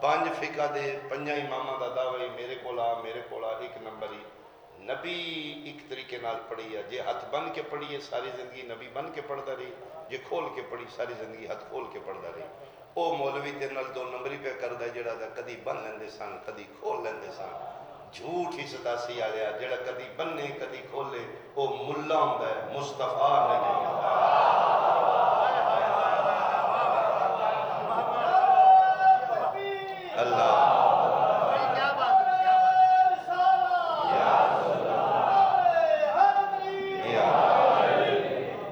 5 فقہ دے 5 امامہ دا دعوی میرے کولا ایک نمبر ہی نبی ایک طریقے نال پڑھی ہے جے ہاتھ بن کے پڑھی ہے ساری زندگی نبی بن کے پڑھتا رہی جے کھول کے پڑھی ساری زندگی ہاتھ کھول کے پڑھتا رہی او مولوی تے نال 2 نمبری پہ کردہ جڑا دا کدی بن لیندے سان کدی کھول لیندے سان جھوٹ ہی ستاسی آلیا جڑا کدی بننے کدی کھولے او ملا ہوندہ ہے مصطفیٰ نہیں اللہ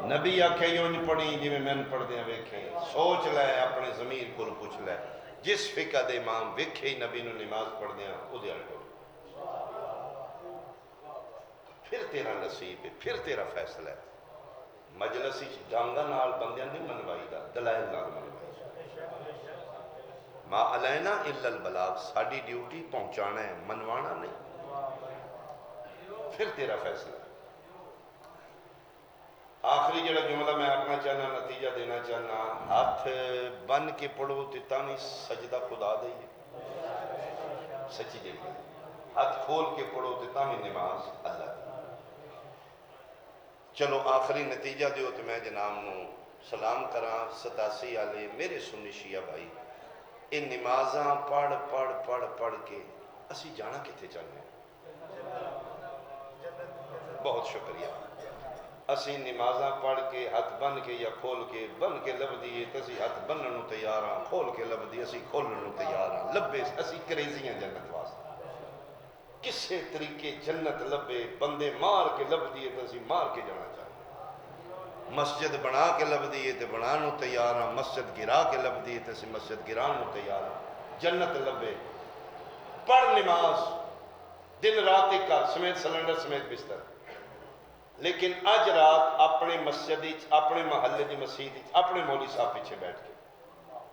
نبی آکھے یوں نہیں پڑھی جی میں پڑھ دیا ویکھیں سوچ لے اپنے ضمیر کو پوچھ لے جس فقہ دے امام ویکھے نبی نو نماز پڑھ دیا او دے آٹھو پھر تیرا نصیب ہے پھر تیرا فیصلہ ہے مجلسی ڈانگا نال بندیاں نہیں منوائی دا دلائل نال منوائی ما علینا الا البلاغ ساڑی ڈیوٹی پہنچانا ہے منوانا نہیں پھر تیرا فیصلہ ہے آخری جڑا جملہ میں آکھنا چاہنا نتیجہ دینا چاہنا ہاتھ بن کے پڑھو تیتا نہیں سجدہ خدا دے سچی جگہ ہاتھ کھول کے پڑھو تیتا نہیں نماز اللہ دی چلو آخری نتیجہ دیو تو میں جناب نو سلام کراں 87 آلے میرے سنی شیعہ بھائی ان نمازاں پڑھ کے اسی جانا کتے چاہنے بہت شکریہ اسی نمازاں پڑھ کے ہاتھ بن کے یا کھول کے بن کے لب دیے تو اسی ہاتھ بنن نو تیار ہاں، کھول کے لب دیے اسی کھولن نو تیار ہاں، لبے اسی کریزی ہیں جنت واسطے، کسے طریقے جنت لبے، بندے مار کے لب دیے تو اسی مار کے جانا چاہتے، مسجد بنا کے لب دیے تو بنا نو تیار ہاں، مسجد گرا کے لب دیے تو اسی مسجد گران نو تیار ہاں، جنت لبے، پڑھ نماز دن رات ایک کر سمیت سلنڈر سمیت بستر، لیکن اج رات اپنے مسجد اپنے محلے دی مسجد اپنے مولوی صاحب پیچھے بیٹھ کے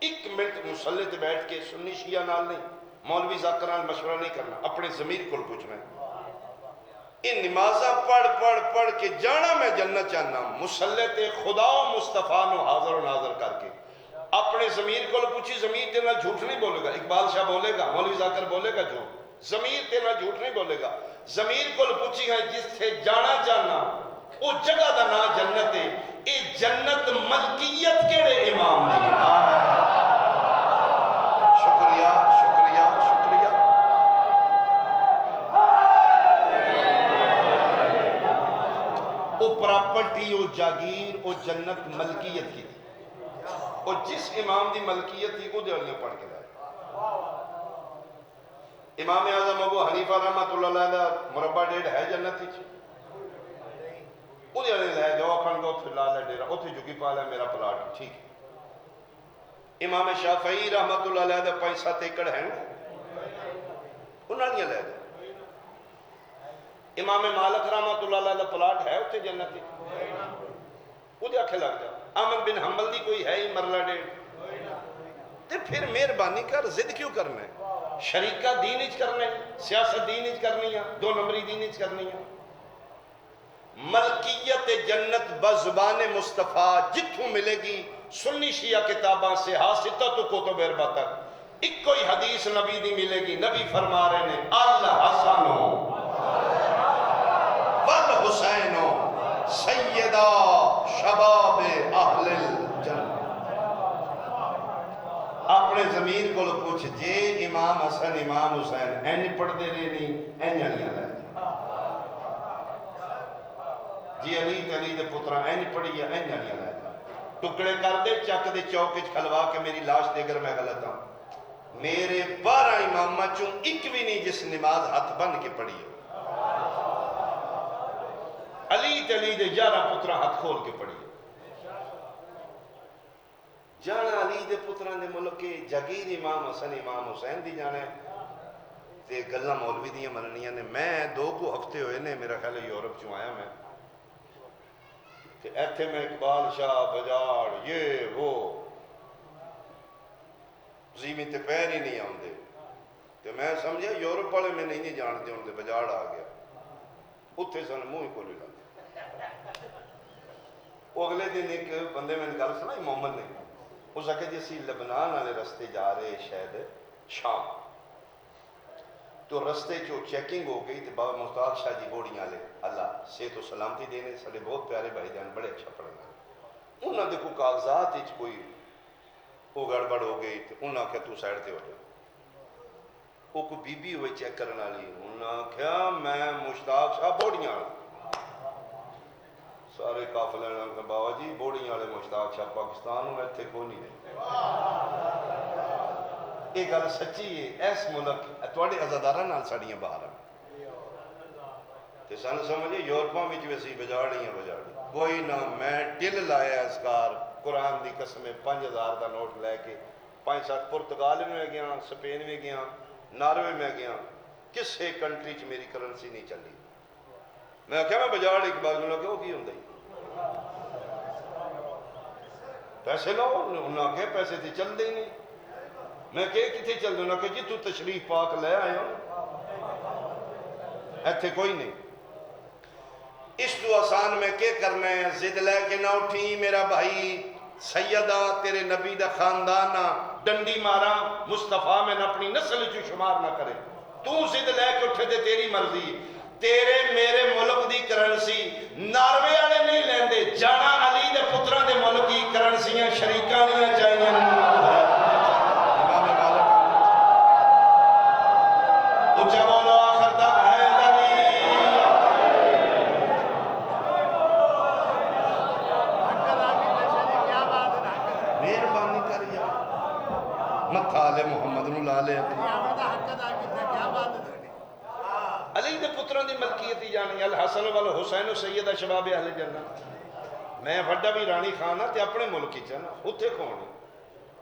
1 منٹ مصلی تے بیٹھ کے سنی شیعہ نال نہیں، مولوی ذاکر نال مشورہ نہیں کرنا، اپنے ضمیر کو پوچھنا ہے یہ نمازاں پڑھ کے جانا میں جنت چاہنا، مصلی تے خدا و مصطفیٰ نو حاضر و ناظر کر کے اپنے ضمیر کو پوچھی، ضمیر تے نال جھوٹ نہیں بولے گا، اقبال شاہ بولے گا، مولوی ذاکر بولے گا جھوٹ، ضمیر تے نال جھوٹ نہیں بولے گا، ضمیر کو پوچھی ہے جس سے جانا چاہنا وہ جگہ دا نا جنت ہے، اے جنت ملکیت کیڑے امام دی، شکریہ شکریہ شکریہ، وہ پراپرٹی وہ جاگیر وہ جنت ملکیت کی تھی، اور جس امام دی ملکیت تھی وہ دیالیاں پڑھ کے لائے، امام اعظم ابو حنیفہ رحمۃ اللہ علیہ دا مربع ڈیڑھ ہے جنت ہی وہ دیالیاں لے جاؤ کھان دو پھر لا لے ڈیرا اتھے جگی پا لے میرا پلاٹ ٹھیک ہے، امام شافعی رحمۃ اللہ علیہ دا 5-7 ایکڑ ہیں انہاں لے جاؤ، امام مالک رحمۃ اللہ علیہ دا پلاٹ ہے اتھے جنت ہی وہ دے آکھے لگ جا، احمد بن حنبل دی کوئی ہے ہی مرلہ ڈیڑھ، تے پھر مہربانی کر ضد کیوں کرنا ہے، شریکہ دین اچ کرنا ہے، سیاست دین اچ کرنی ہے، 2 نمبری دین اچ کرنی ہے، ملکیت جنت بزبان مصطفیٰ جتھوں ملے گی سنی شیعہ کتاباں سے حاصلت کتب اربع تک ایک کوئی حدیث نبی دی ملے گی، نبی فرما رہے ہیں الحسن والحسین سیدہ شباب اہل الجنہ، اپنے ضمیر کو پوچھ جے امام حسن امام حسین این پڑھ دے رہے نہیں این علیہ لائے جی علی دے پترہ این پڑھی یا این علیہ لائے ٹکڑے کر دے چک دے چوکچ کھلوا کے میری لاش دے گر میں غلط ہوں، میرے 12 امامہ چوں ایک بھی نہیں جس نماز ہاتھ بن کے پڑھی ہو، علی دے 11 پترہ ہاتھ کھول کے پڑھی ہو، جانا علی دے پتران دے ملک کے جاگیر امام حسن امام حسین دی جانا ہے تے گلہ مولوی دیاں مننیاں نے، میں 2 ہفتے ہوئے نے میرا خیال ہے یورپ چوں آیا میں کہ ایتھے میں اقبال شاہ بجاڑ یہ وہ زیمی تے پیر ہی نہیں آن دے تے میں سمجھا یورپ والے میں نہیں جان دے ان دے بجاڑ آ گیا اتھے سن موہی کو لے لگا، وہ اگلے دن ایک بندے میں نے گل سنا محمد نے اس آکے جیسی لبنان والے رستے جا رہے شاید شام تو رستے جو چیکنگ ہو گئی تو بابا مفتاح شاہ جی بوڑیاں لے اللہ صحت و سلامتی دینے سارے بہت پیارے بھائی جان بڑے اچھا پڑھنا انہوں نے کوئی کاغذات کوئی وہ گڑبڑ ہو گئی تو انہوں نے کہا تو سائڈ تے ہو جائے، وہ کوئی بی بی ہوئے چیک کرنا لی انہوں نے کہا میں مشتاق شاہ بوڑیاں سارے قافلے نے کہا بابا جی بوڑیاں والے مشتاق شاہ پاکستان میں تھے کوئی نہیں یہ گل سچی ہے، اس ملک تھوڑے عزادارہ نال ساڑیاں باہر ہیں تے سن سمجھے یورپاں وچ ویسی بجاڑیاں بجاڑی کوئی نہ، میں ٹل لایا اسکار قرآن دی قسمیں 5000 دا نوٹ لے کے 5-7 پرتگال میں گیا، سپین میں گیا، ناروے میں گیا، کسے کنٹری چ میری کرنسی نہیں چلی، میں کہا میں بجاڑ اقبال نے کہا وہ کی ہوں پیسے لاؤ، انہوں نے کہا پیسے تھے چل دے نہیں، میں کہا کتنے چل دے، انہوں نے کہا جی تو تشریف پاک لے آئے ہو ایتھے کوئی نہیں، اس تو آسان میں کیا کرنا ہے، زد لے کے نہ اٹھی میرا بھائی سیدہ تیرے نبی دا خاندانہ ڈنڈی مارا مصطفیٰ میں نہ اپنی نسل جو شمار نہ کرے، تو زد لے کے اٹھے دے تیری مرضی، تیرے میرے ملک دی کرنسی ناروے والے نہیں لیندے، جانا علی دے پتران دے ملک کی کرنسیاں شریکانیاں چاہیے اچھا بولو آخر تک ہے مہربانی کر یا متھا لے محمد نو لا لے علی دے پتران دی ملکیت ہی جانی الحسن والحسین سیدہ شباب اہل جنہ میں وڈا بھی رانی خان تے اپنے ملک کی چاہنا اتھے کون ہے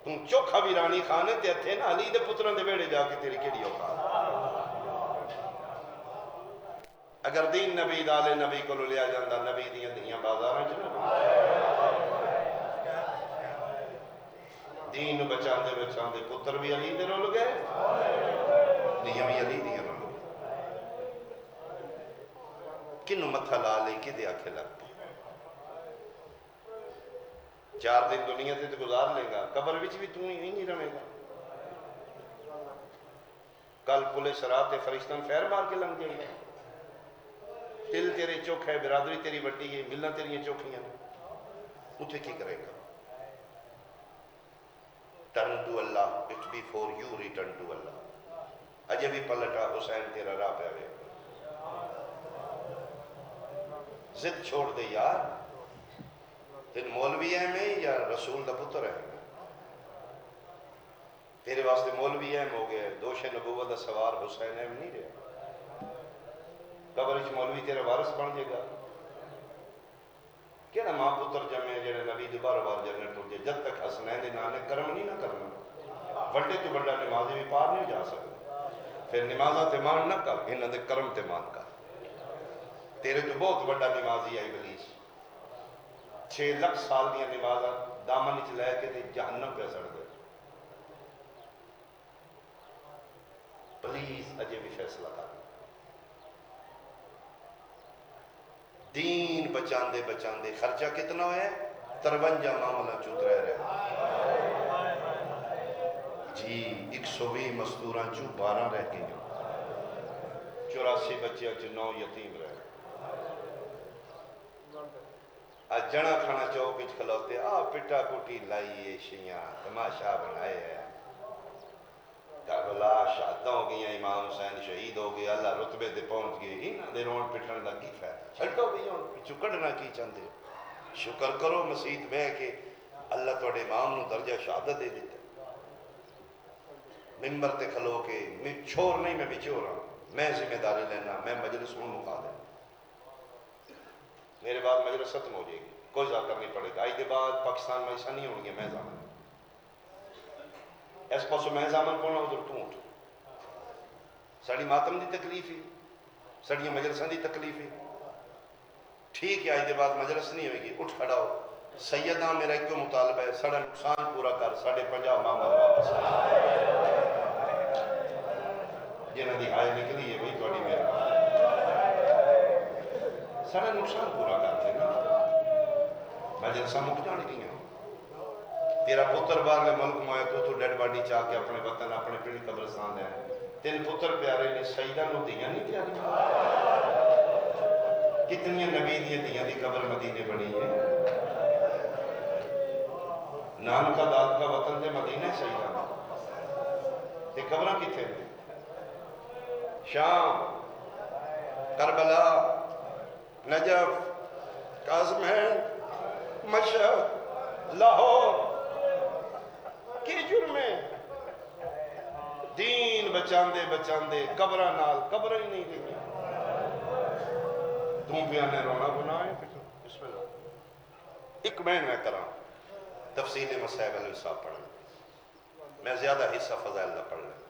تم چوکھا بھی رانی خان تے اتھے نا علی دے پتران دے بیڑے جا کے تیری کیڑی اوقات اگر دین نبی دالے نبی کو لیا جاندہ نبی دیاں دیاں بازاراں چنا دین بچان دے پتر بھی علی دے رول گئے دیاں بھی علی دیاں رول گئے کنو متھا لا لے کے دے آکھے لگ پہ 4 دن دنیا سے گزار لے گا قبر وچ بھی تو ہی نہیں رہے گا کل پولیس رات فرشتان فیر مار کے لنگ جائے گا دل تیرے چوکھ ہے برادری تیری وڈی ہے ملنا تیری چوکھیاں اتھے کی کرے گا turn to Allah it before you return to Allah اجے بھی پلٹا حسین تیرا راہ پہ آئے ضد چھوڑ دے یار تین مولوی ہے میں یا رسول دا پتر ہے تیرے واسطے مولوی اہم ہو گئے دوش نبوت دا سوار حسین اہم نہیں رہے قبر اچھ مولوی تیرے وارث بن جے گا کہنا ماں پتر جمعے جڑے نبی دی بار بار جنت ہو جائے جب تک حسنین دے نانے کرم نہیں نہ کرنا بڑے تو بڑا نمازی بھی پار نہیں جا سکتا پھر نمازہ تے مان نہ کر انہاں دے کرم تے مان کر تیرے تو بہت بڑا نمازی ہے ابلیس 6 لکھ سال دیا نمازہ دامن اچھ لے کے تے جہنم پہ سڑ دے پلیز اجے بھی فیصلہ کر دین بچان دے خرچہ کتنا ہے 53 معاملہ چوت رہے جی 120 مستوراں چو 12 رہ گئے 84 بچے چو 9 یتیم رہے آج جنا کھانا چوک اچھ کھلوتے پٹا کٹی لائیے شیعہ تماشا بنائے ہیں کربلا شہادتاں ہو گئی ہیں امام حسین شہید ہو گئے اللہ رتبے دے پہنچ گئے ہی نہ دے رون پٹھن لگی فائدہ چھڑکو بھی ہوں چکڑنا کی چاندے شکر کرو مسیح بے کہ اللہ توڑے امام نو درجہ شہادت دے دیتے ممبر تے کھلو کے میں چھوڑ نہیں میں بچو رہا میں ذمہ داری لینا میں مجلس میں مقا دیں میرے بعد مجلس ختم ہو جائے گی کوئی ذاکر نہیں پڑے گا آئی دے بعد پاکستان میں ایسا نہیں ہونگے میں زامن اس پاسو میں زامن کونا ادھر ٹونٹ ساڑی ماتم دی تکلیف ہی ساڑی مجلسان دی تکلیف ہی ٹھیک ہے آئی دے بعد مجلس نہیں ہوئے گی اٹھ کھڑا ہو سیدہ میرا ایک مطالبہ ہے ساڑا نقصان پورا کر 50 مانگا واپس جنہ دی آئے نکلی ہے وہی توڑی میرا ساڑا نقصان پورا کر دینا مجلسہ مک جانے کی ہیں تیرا پتر باہر میں ملک مویا تو ڈیڈ باڈی چاہ کے اپنے وطن اپنے پڑی قبرستان ہے تین پتر پیارے نے سیدہ نو دیاں نہیں پیاری کتنی نبی دیاں دی قبر مدینے بنی ہے نان کا داد کا وطن دے مدینہ سیدہ تے قبرہ کتے ہیں شام کربلا نجف کازمین مشہد لاہور کی جرمیں دین بچان دے قبرہ نال قبرہ ہی نہیں دیں تم بھی آنے رونا بنائے بسم اللہ ایک میں کراں تفصیل مسائب الوصاب پڑھیں میں زیادہ حصہ فضائل اللہ پڑھ لیں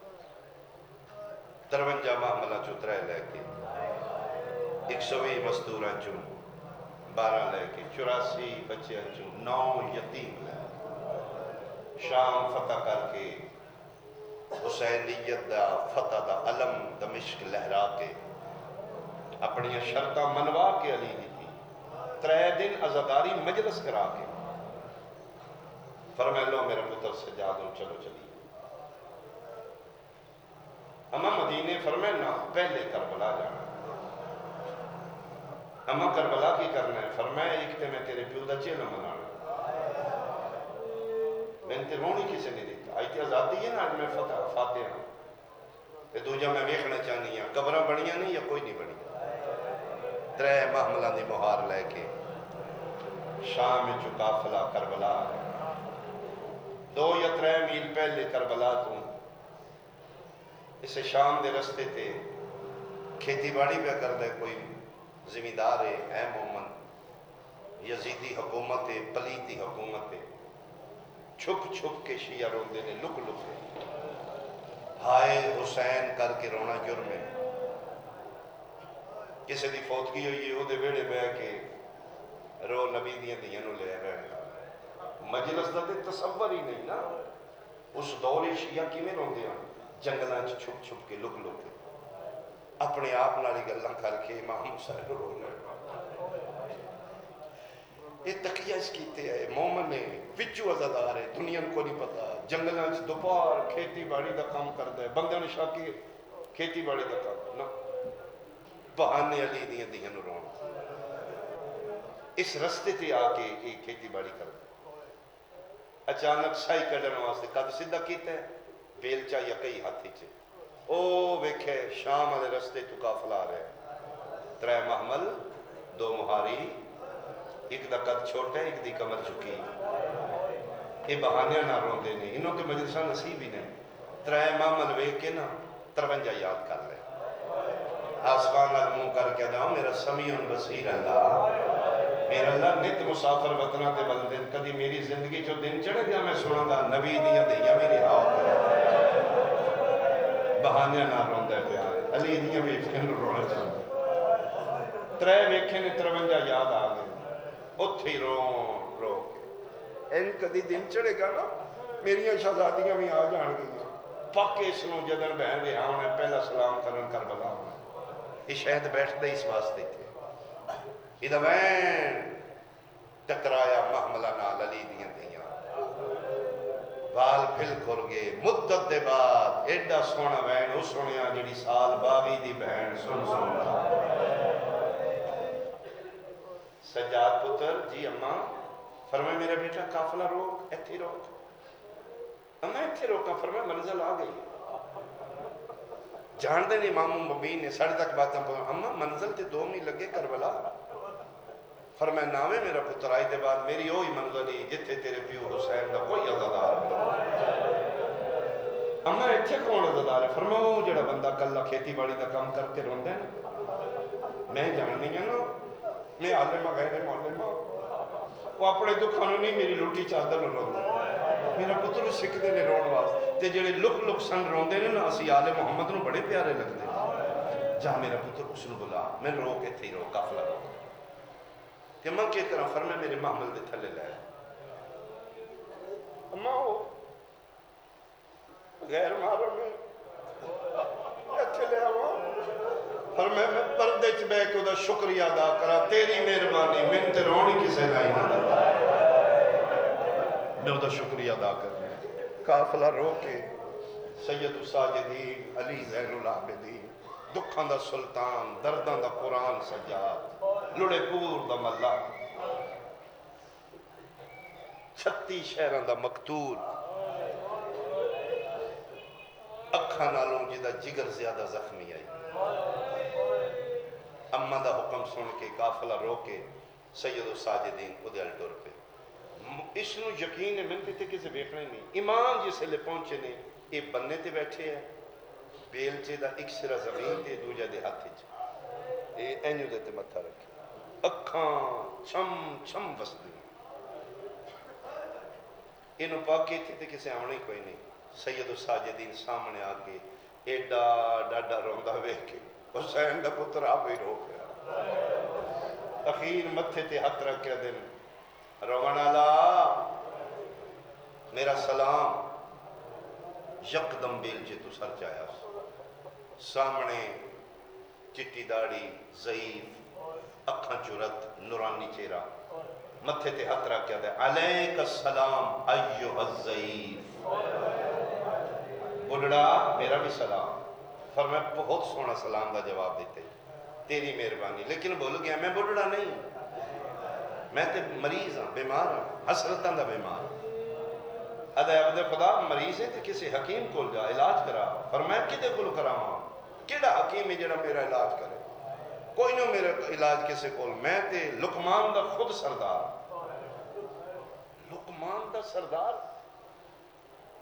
53 معاملہ چترے لے کے 120 مستوراں چوں 12 لے کے 84 بچے چوں 9 یتیم لے شام فتح کر کے حسینیت دا فتح دا علم دمشق لہرا کے اپنی شرطہ منوا کے علی دی تھی 3 دن عزاداری مجلس کرا کے فرمائے لو میرے پتر سے جا دوں چلو چلی اما مدینے فرمائے نا پہلے کربلا جانا اما کربلا کی کرنا ہے فرمائے ایک تے میں تیرے پیو دا چیلہ منانا میں تے رونی کسے نہیں دیتا آئی تے آزادی ہے نا آج میں فاتح ہوں تے دوجہ میں ویکھنا چاہنی ہوں قبرہ بڑیاں نہیں یا کوئی نہیں بڑی 3 محملہ دی مہار لے کے شام چو قافلہ کربلا 2 یا 3 میل پہلے کربلا تو اسے شام دے رستے تے کھیتی باڑی پہ کرتا ہے کوئی زمیندار ہے مومن، یزیدی حکومت ہے، پلیتی حکومت ہے، چھپ چھپ کے شیعہ روندے نے، لک لک کے ہائے حسین کر کے رونا جرم ہے۔ کسی دی فوتگی ہوئی ہے وہ دے ویڑے بہ کے رو نبی دیاں دیاں نو لے رہے ہیں، مجلس دا تے تصور ہی نہیں نا۔ اس دور شیعہ کی میں روندے ہیں جنگلاں چھپ چھپ کے لک لک کے اپنے آپ نالی گلاں کر کے امام حسین رو رہے ہیں۔ یہ تقیہ اس کیتے ہے مومن نے وچو عزادار ہے، دنیا کو نہیں پتا، جنگلاں دوپہر کھیتی باڑی دا کام کرتا ہے، بندے نے شاکی کھیتی باڑی دا کام نہ بہانے علی دیاں دیاں نو رون اس رستے تے آ کے یہ کھیتی باڑی کرتا ہے۔ اچانک سائی کڈن واسطے قد سیدھا کیتا ہے، بیلچا یا کئی ہاتھی چے او ویکھے شام والے رستے تو قافلہ آ رہے ہیں، 3 محمل 2 مہاری، ایک دا قد چھوٹا ہے ایک دی کمر چکی، یہ بہانے نہ روندے نہیں، انہوں کے مجلسہ نصیب ہی نہیں۔ 3 محمل ویکھ کے نا 53 یاد کر لے، آسمان منہ کر کے جاؤ میرا سمیع بصیر اللہ، میرا اللہ نت مسافر وطنہ تے بلدے، کدی میری زندگی جو دن چڑھ گیا میں سنا گا نبی دیاں دیاں میری آؤ بہانے نہ روندے پیارے، علی دیاں ویکھے نو رونا چاہتا 3 ویکھے نے 53 یاد آ گئے، اتھی رو رو کے این کدی دن چڑھے گا نا میری شہزادیاں بھی آ جان گئی پاکے سنو جدن بہن رہا ہونے پہلا سلام کرن کربلا ہونا، یہ شہد بیٹھ دے اس واسطے تھے ادھا وین ٹکرایا محملہ نال علی دیاں دیاں بال پھل کھر گئے مدت دے بعد ایڈا سونا وین اس سونیا جڑی سال باغی دی بہن سن سنتا سجاد پتر جی اماں فرمائے میرا بیٹا قافلہ روک ایتھی روک، اماں ایتھی روکا فرمائے منزل آ گئی، جان دے امام مبین نے ساڑھے تک باتاں پہنچا، اماں منزل تے 2 میل لگے کربلا، فرمائے نامے میرا پتر آئی دے بعد میری ہوئی منزلی جتے تیرے پیو حسین دا کوئی عزادار نہیں، اماں ایتھے کون عزادار ہے؟ فرمائے وہ جڑا بندہ کلہ کھیتی باڑی دا کام کر کے روندے نا میں جاننی ہے نا میں عالمہ غیر معلمہ وہ اپنے دکھانوں نہیں میری لوٹی چادر روندے میرا پتر سکھ دے نے رون واسطے تے جڑے لک لک سن روندے نے نا اسی آل محمد نو بڑے پیارے لگتے جا میرا پتر اس نو بلا میں رو کے تھی رو قافلہ رو کہ ماں کی طرح فرمائے میرے محمل دے تھلے لائے اماں ہو غیر مارو میں ایتھے لے آواں فرمائے میں پردے چ بے کے دا شکریہ ادا کرا تیری مہربانی میں تے رونی کسے لائی نہ میں دا شکریہ ادا کرنا قافلہ رو کے سید الساجدین علی زین العابدین دکھاں دا سلطان درداں دا قرآن سجاد لڑے پور دا ملہ 36 شہران دا مقتول اکھا نالوں جدہ جگر زیادہ زخمی آئی اممہ دا حکم سن کے قافلہ رو کے سید الساجدین ادھے الٹور پہ اس نو یقین ہے ملتے تھے کسے بیٹھنے نہیں امام جسے لے پہنچے نے ایک بننے تے بیٹھے ہیں بیلچے دا ایک سرہ زمین تے دوجہ دے ہاتھے چھے اے اینیو دے تے متھا رکھے اکھاں چھم چھم بسدی انہوں پاکی تھی تے کسے آنے کوئی نہیں سید الساجدین سامنے آگے ایڈا ڈاڈا روندہ ویکھ کے حسین دا پتر آپ ہی رو گیا اخیر متھے تے ہاتھ رکھ کے دن روان اللہ میرا سلام یکدم بیلچے تو سر جایا سامنے چٹی داڑی ضعیف اکھاں چرت نورانی چہرہ متھے تے ہاتھ رکھ کے دے علیک السلام ایوہ الضعیف بلڑا میرا بھی سلام فرمائے بہت سونا سلام دا جواب دیتے تیری مہربانی لیکن بول گیا میں بلڑا نہیں میں تے مریض ہاں بیمار ہاں حسرتاں دا بیمار ادھے عبد خدا مریض ہے تے کسی حکیم کول جا علاج کرا فرمائے کدے کول کرا ہاں کیڑا حکیم ہے جڑا میرا علاج کرے کوئی نہ میرا علاج کسے کول میں تے لقمان دا خود سردار لقمان دا سردار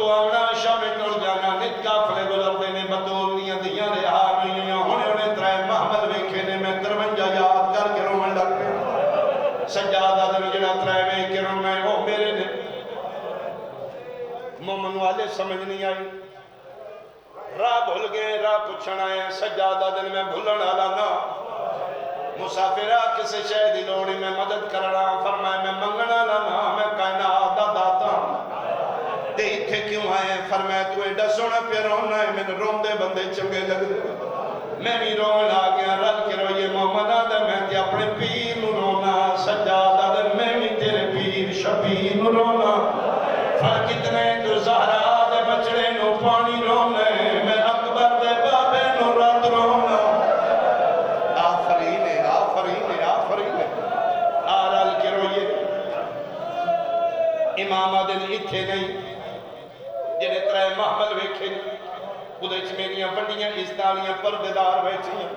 صبح آنا شام ٹر جانا نت قافلے گزرتے نے بطول دیاں دیاں دے ہار نہیں ہونے ترے محمل ویکھے نے میں 53 یاد کر کے رومن لگ پہ سجادہ دن جڑا ترے ویکھ کے رومن میں وہ میرے نے مومن والے سمجھ نہیں آئی راہ بھول گئے راہ پوچھنا ہے سجادہ دن میں بھولن والا نا مسافرہ کسی شے دی لوڑی میں مدد کرنا فرمایا میں منگنا والا نا میں کائنات دا داتا تے ایتھے کیوں آئے فرمایا تو ایڈا سونا پہ رونا ہے میں روم دے بندے چنگے لگ دے میں بھی رون آ گیا رل کے روئے محمد آدھے میں تے اپنے پیر نو رونا سجادہ دن میں بھی تیرے پیر شبیر نو رونا فرق اتنے تو زہرا دے بچڑے نو پانی رونے میں اکبر دے بابے نو رات رونا آفرین آفرین آفرین آرال کے روئے امام دن اتھے نہیں جنہیں ترے محمل ویکھے ادھے میریاں بڑیاں عزتالیاں پردیدار بیٹھیاں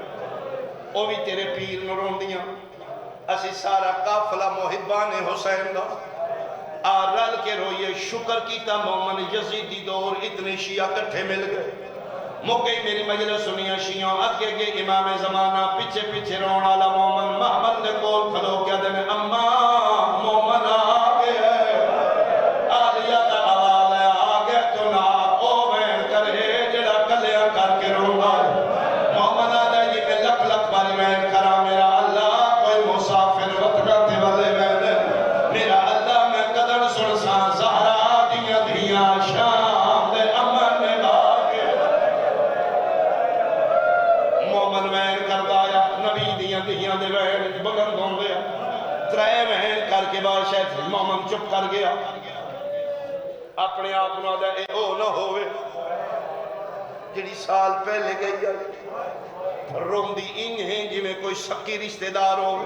وہ بھی تیرے پیر نو رون دیاں اسی سارا قافلہ محبان حسین دا رل کے روئے شکر کیتا مومن یزیدی دور اتنے شیعہ کٹھے مل گئے موقعی میری مجلس سنیا شیعوں اگے گے امام زمانہ پیچھے پیچھے رون آلا مومن محمد نے کول کھلو کیا دن اماں مومن آگے آلیہ دا آواز ہے آگے تو نا او بین کرے جڑا کلیاں کر کے رون آئے مومن آدھے جی میں لکھ لکھ باری بین کرا میرا اللہ کوئی مسافر وطنہ تے والے بین میرا اللہ میں قدر سنسا زہرا دیا دیا شام دے امن میں باقے مومن وین کر دایا نبی دیا دیا دے وین بلند ہوں گیا ترے وین کر کے بادشاہ مومن چپ کر گیا اپنے آپ نہ دے اے او نہ ہوئے جڑی سال پہلے گئی ہے روم دی انگ ہیں جی میں کوئی سکی رشتہ دار ہوئے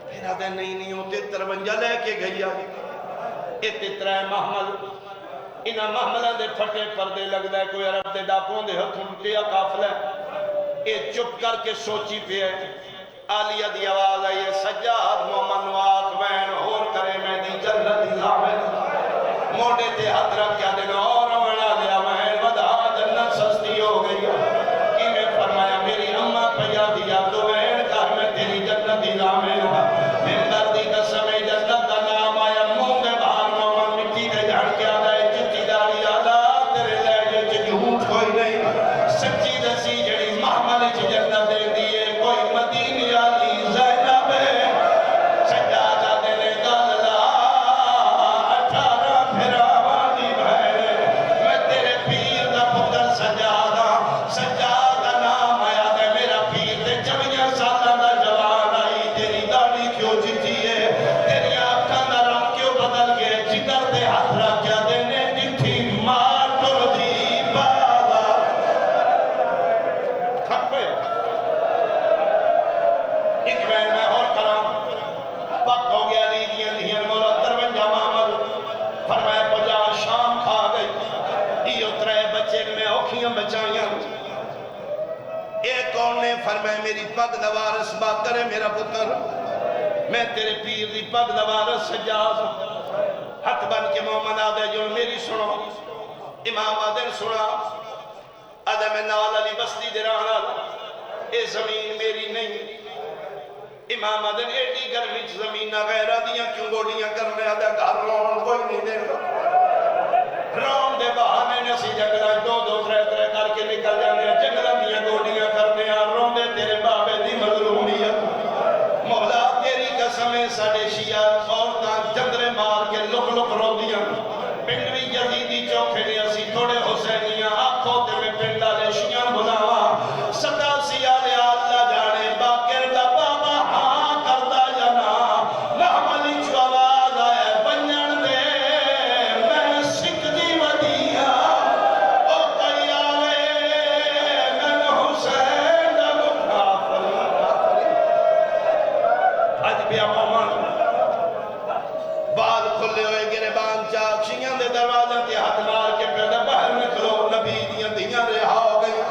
پھر آدھے نہیں ہوتے 53 لے کے گئی ہے ترے محمل انہا محملہ دے پھٹے پردے لگ دے کوئی عرب دے ڈاکوں دے ہتھوں ٹیا قافلہ اے چپ کر کے سوچی پہ ہے آلیہ دی آواز آئی ہے سجاد مومن نواق وین اور کرے میں دی جنت دی زامن موڑے تے ہاتھ رکھ کیا دینا اور وڑا دیا وین ودا جنت سستی ہو گئی کہ میں فرمایا میری اممہ پیا دیا تو وین کر میں تیری جنت دی زامن میں دردی کا سمیں جنت دا نام آیا موں دے باہر مومن مٹی دے جھڑ کے آدھا ہے چٹی داری آدھا تیرے لہجے چ جھوٹ کوئی نہیں سچی دسی جڑی محمل چ جنت دے دیئے کوئی مدینہ علی زینب سجادہ دے نے گل لا 18 پھراواں دی بہن میں تیرے پیر دا پتر سجادہ نام آیا دے میرا پیر تے 24 سالاں دا جوان آئی تیری داڑھی کیوں چٹی ہے تیری آنکھاں دا رنگ کیوں بدل گئے جگر دے ہاتھ رکھ کیا دینے جتھی مار ٹر دی بابا کھٹ پہ ایک وین میں اور کرام وقت ہو گیا لیدیاں مولا 53 محمد فرمایا 50 شام کھا گئی یہ ترے بچے میں اوکھیاں بچائیاں ایک کون نے فرمایا میری پگ دوارس بات کرے میرا پتر میں تیرے پیر دی پگ دوارس سجاد ہاتھ بن کے مومن آدھے جو میری سنو امام آدھے سنا آدھے میں نال علی بستی دے رانا اے زمین میری نہیں امام آدھے ایڈی گرمی زمین غیرہ دیاں کیوں گوڑیاں کرنے آدھے گھر رون کوئی نہیں دے رون دے بہانے نسی جنگلہ 2-2-3 کر کے نکل جانے جنگلہ دیاں گوڑیاں کرنے رون دے تیرے بابے دی مظلومیت مولا تیری قسمیں ساڑے شیعہ عورتاں جندرے مار کے لک لک رو دیاں پنڈوی یزیدی چوکھے نے اسی تھوڑے حسینیاں آنکھوں تے میں پنڈا لے شیعہ بلاوا 87 آلے اللہ جانے باقر دا بابا ہاں کردہ جانا محملی چو آواز آئے بنجن دے میں سکھ دی ودیاں او کوئی آوے میں حسین دا مکافر آج بیا مومن بعد کھلے ہوئے گربان چاک شیعہ دے دروازہ تے ہاتھ مار کے پیدا باہر نکلو نبی دیاں رہا ہو گئی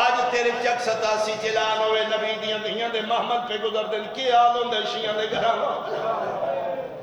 آج تیرے چک 87 چلان ہوئے نبی دیاں دے محمد پہ گزر دن کی آل ہوں دے شیعہ دے گھرانا